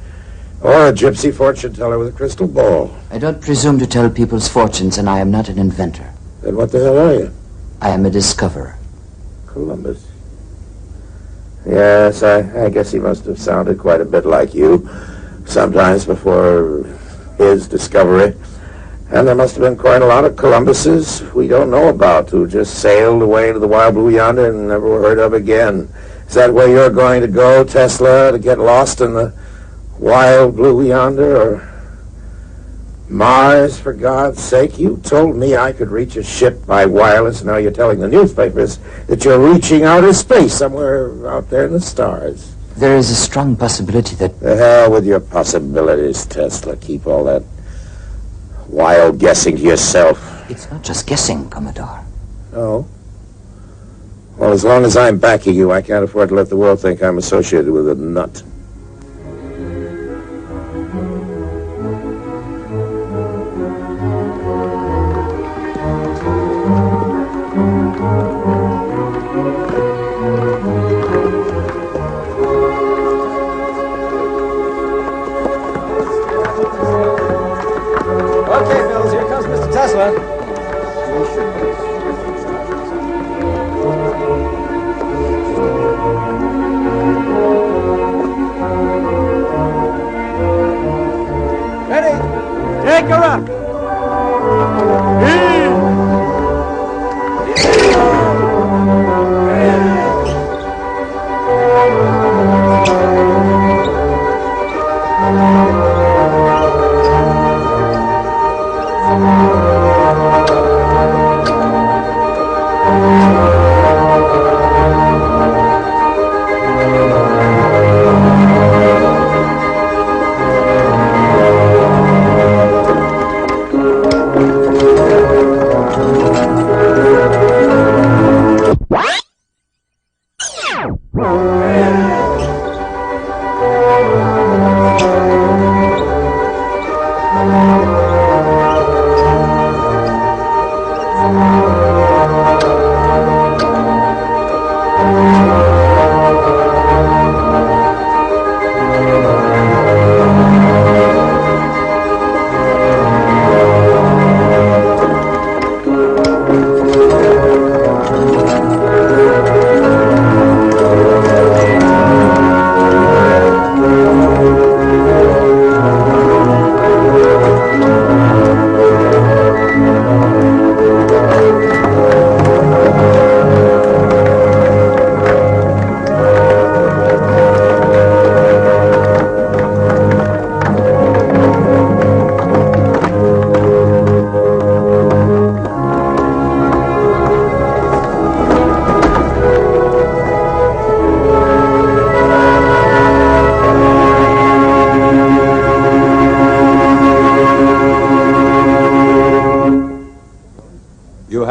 or a gypsy fortune teller with a crystal ball. I don't presume to tell people's fortunes, and I am not an inventor. Then what the hell are you? I am a discoverer. Columbus. Yes, I guess he must have sounded quite a bit like you sometimes before his discovery. And there must have been quite a lot of Columbuses we don't know about who just sailed away to the wild blue yonder and never were heard of again. Is that where you're going to go, Tesla, to get lost in the wild blue yonder, or Mars, for God's sake? You told me I could reach a ship by wireless. Now you're telling the newspapers that you're reaching outer space somewhere out there in the stars. There is a strong possibility that... The hell with your possibilities, Tesla. Keep all that wild guessing to yourself. It's not just guessing, Commodore. Oh? Well, as long as I'm backing you, I can't afford to let the world think I'm associated with a nut. Okay, fellas, here comes Mr. Tesla. Ready? Take her up.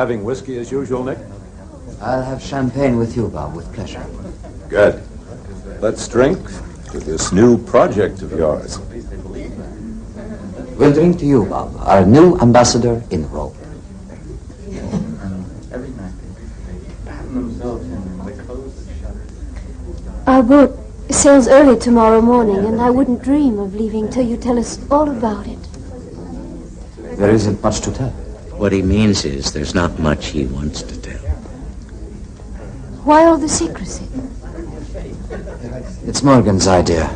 Having whiskey as usual, Nick? I'll have champagne with you, Bob, with pleasure. Good. Let's drink to this new project of yours. We'll drink to you, Bob, our new ambassador in Rome. Our boat sails early tomorrow morning, and I wouldn't dream of leaving till you tell us all about it. There isn't much to tell. What he means is there's not much he wants to tell. Why all the secrecy? It's Morgan's idea.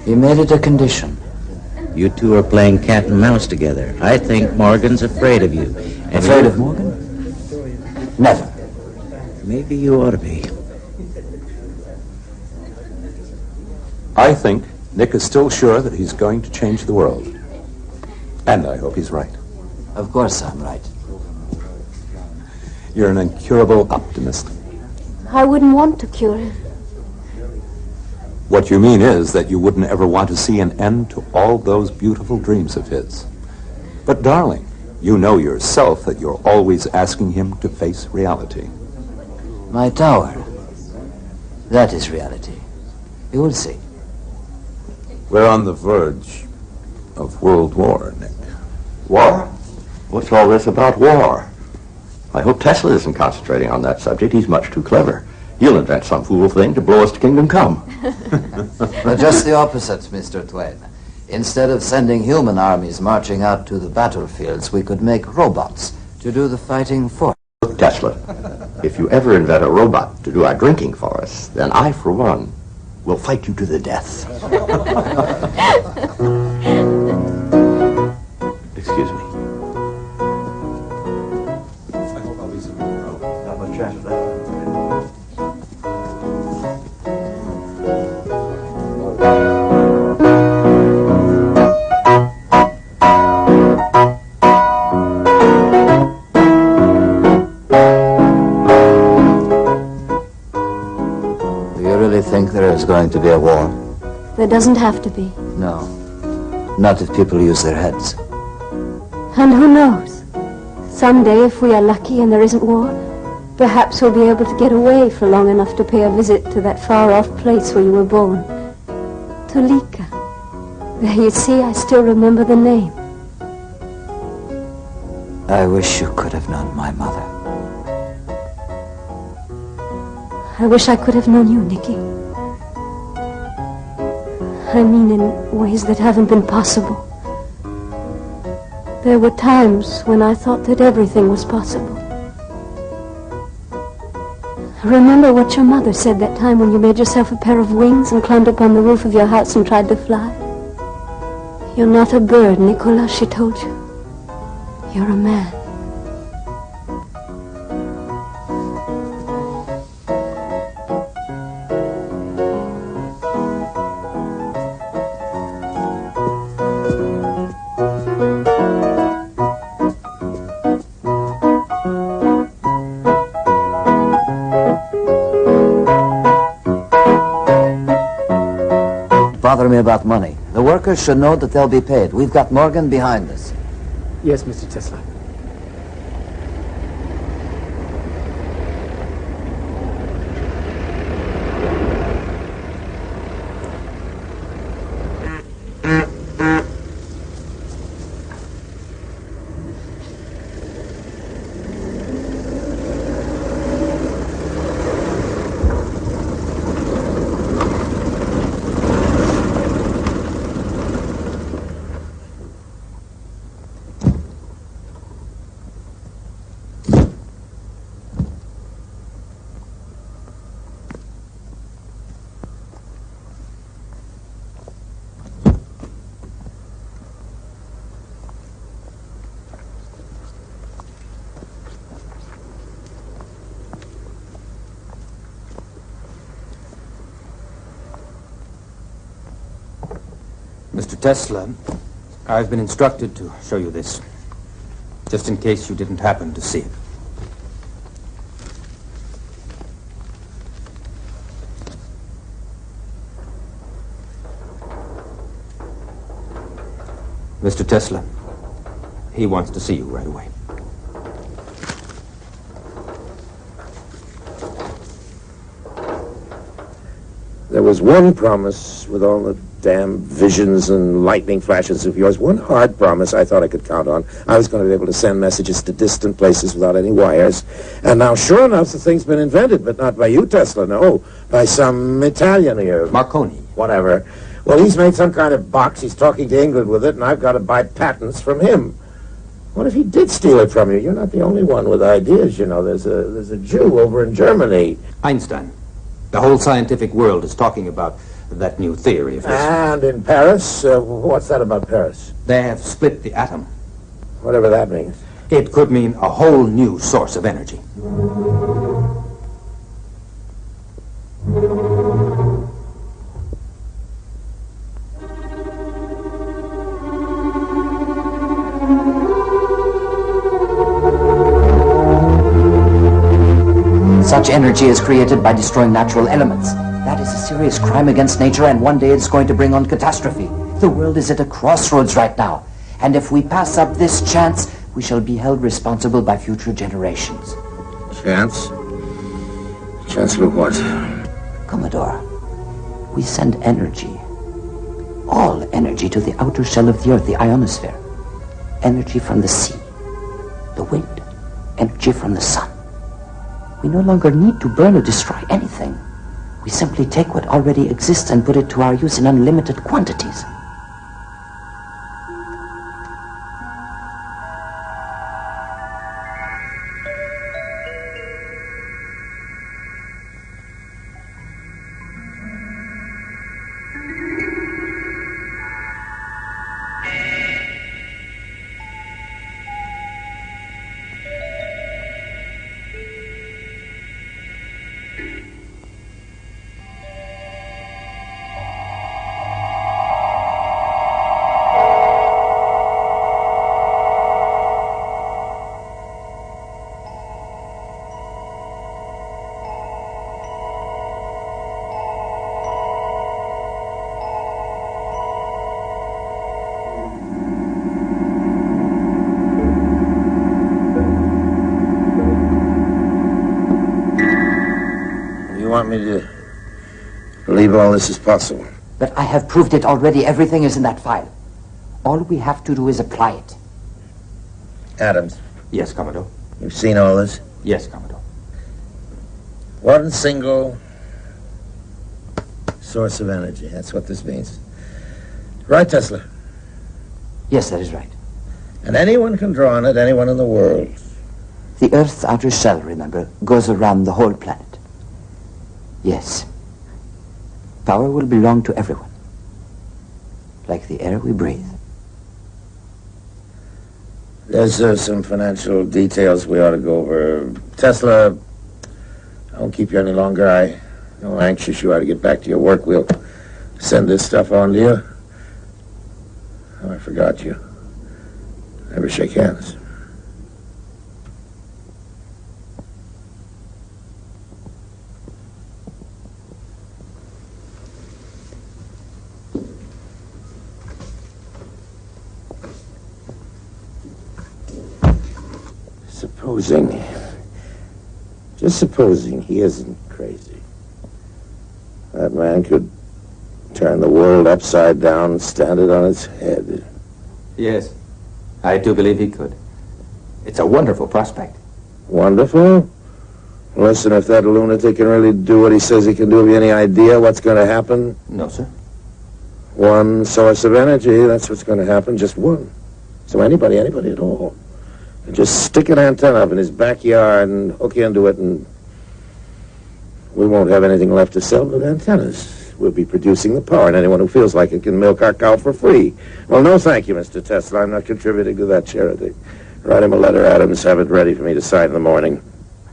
He made it a condition. You two are playing cat and mouse together. I think Morgan's afraid of you. And Afraid of Morgan? Never. Maybe you ought to be. I think Nick is still sure that he's going to change the world. And I hope he's right. Of course I'm right. You're an incurable optimist. I wouldn't want to cure him. What you mean is that you wouldn't ever want to see an end to all those beautiful dreams of his. But darling, you know yourself that you're always asking him to face reality. My tower. That is reality. You will see. We're on the verge of World War, Nick. War? What's all this about war? I hope Tesla isn't concentrating on that subject. He's much too clever. He'll invent some fool thing to blow us to kingdom come. But just the opposite, Mr. Twain. Instead of sending human armies marching out to the battlefields, we could make robots to do the fighting for us. Look, Tesla, if you ever invent a robot to do our drinking for us, then I, for one, will fight you to the death. Excuse me. I hope I'll be soon. Not much chance of that. Think there is going to be a war? There doesn't have to be. No. Not if people use their heads. And who knows? Someday, if we are lucky and there isn't war, perhaps we'll be able to get away for long enough to pay a visit to that far-off place where you were born. Tolika. There, you see, I still remember the name. I wish you could have known my mother. I wish I could have known you, Nicky. I mean in ways that haven't been possible. There were times when I thought that everything was possible. I remember what your mother said that time when you made yourself a pair of wings and climbed up on the roof of your house and tried to fly. You're not a bird, Nikola, she told you. You're a man. Bother me about money. The workers should know that they'll be paid. We've got Morgan behind us. Yes, Mr. Tesla. Mr. Tesla, I've been instructed to show you this, just in case you didn't happen to see it. Mr. Tesla, he wants to see you right away. There was one promise with all the damn visions and lightning flashes of yours, one hard promise I thought I could count on. I was going to be able to send messages to distant places without any wires. And now, sure enough, the thing's been invented, but not by you, Tesla, no. By some Italian here. Marconi. Whatever. Well, he's made some kind of box. He's talking to England with it, and I've got to buy patents from him. What if he did steal it from you? You're not the only one with ideas, you know. There's a Jew over in Germany. Einstein. The whole scientific world is talking about that new theory of his. And in Paris? What's that about Paris? They have split the atom. Whatever that means. It could mean a whole new source of energy. Such energy is created by destroying natural elements. That is a serious crime against nature, and one day it's going to bring on catastrophe. The world is at a crossroads right now, and if we pass up this chance, we shall be held responsible by future generations. Chance? Chance for what? Commodore, we send energy, all energy, to the outer shell of the Earth, the ionosphere. Energy from the sea, the wind, energy from the sun. We no longer need to burn or destroy anything. We simply take what already exists and put it to our use in unlimited quantities. want me to believe all this is possible? But I have proved it already. Everything is in that file. All we have to do is apply it. Adams. Yes, Commodore. You've seen all this? Yes, Commodore. One single source of energy. That's what this means. Right, Tesla? Yes, that is right. And anyone can draw on it, anyone in the world. The Earth's outer shell, remember, goes around the whole planet. Yes. Power will belong to everyone. Like the air we breathe. There's some financial details we ought to go over. Tesla, I won't keep you any longer. I know how anxious you are to get back to your work. We'll send this stuff on to you. Oh, I forgot you. Never shake hands. Just supposing he isn't crazy. That man could turn the world upside down and stand it on its head. Yes, I do believe he could. It's a wonderful prospect. Wonderful? Listen, if that lunatic can really do what he says he can do, have you any idea what's going to happen? No, sir. One source of energy, that's what's going to happen, just one. So anybody at all. And just stick an antenna up in his backyard and hook into it, and we won't have anything left to sell but antennas. We'll be producing the power, and anyone who feels like it can milk our cow for free. Well, no thank you, Mr. Tesla. I'm not contributing to that charity. Write him a letter, Adams. Have it ready for me to sign in the morning.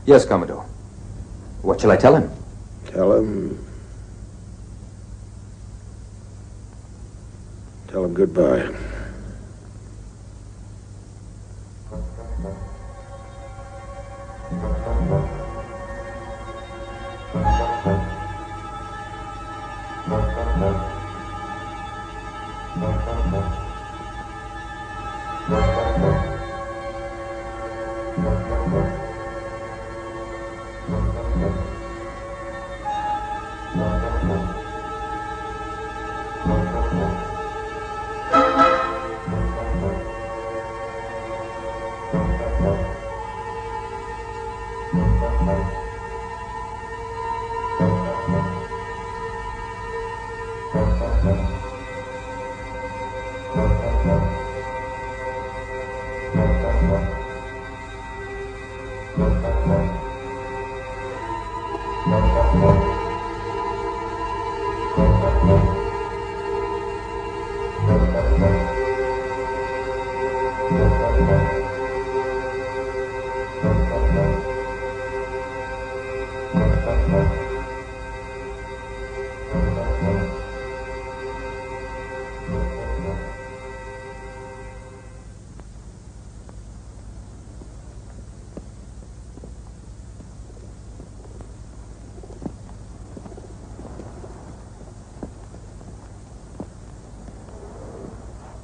Yes, Commodore. What shall I tell him? Tell him goodbye.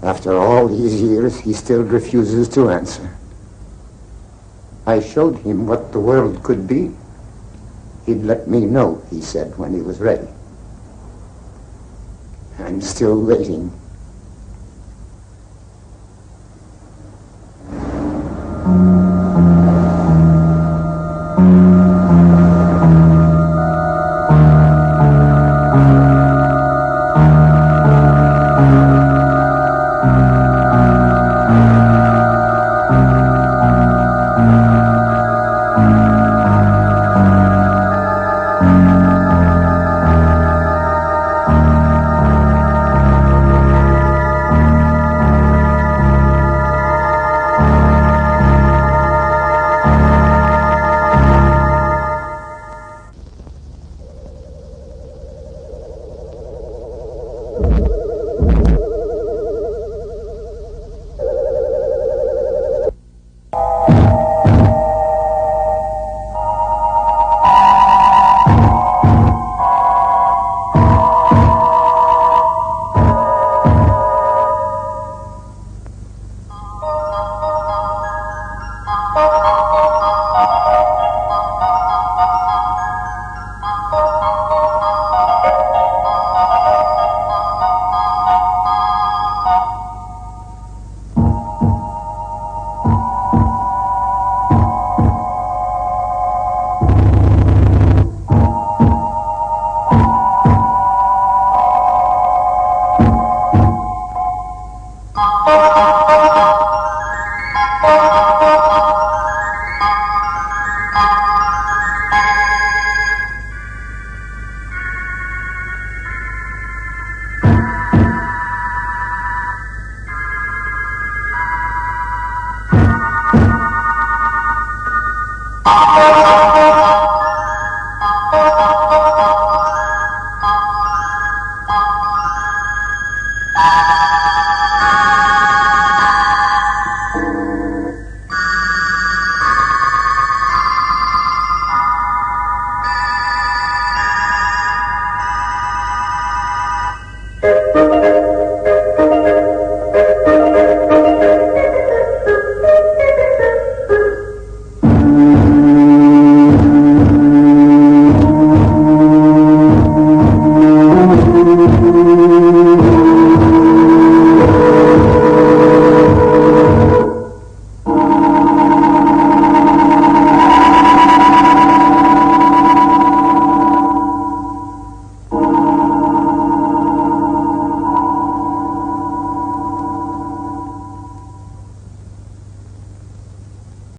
After all these years, he still refuses to answer. I showed him what the world could be. He'd let me know, he said, when he was ready. I'm still waiting. Thank you.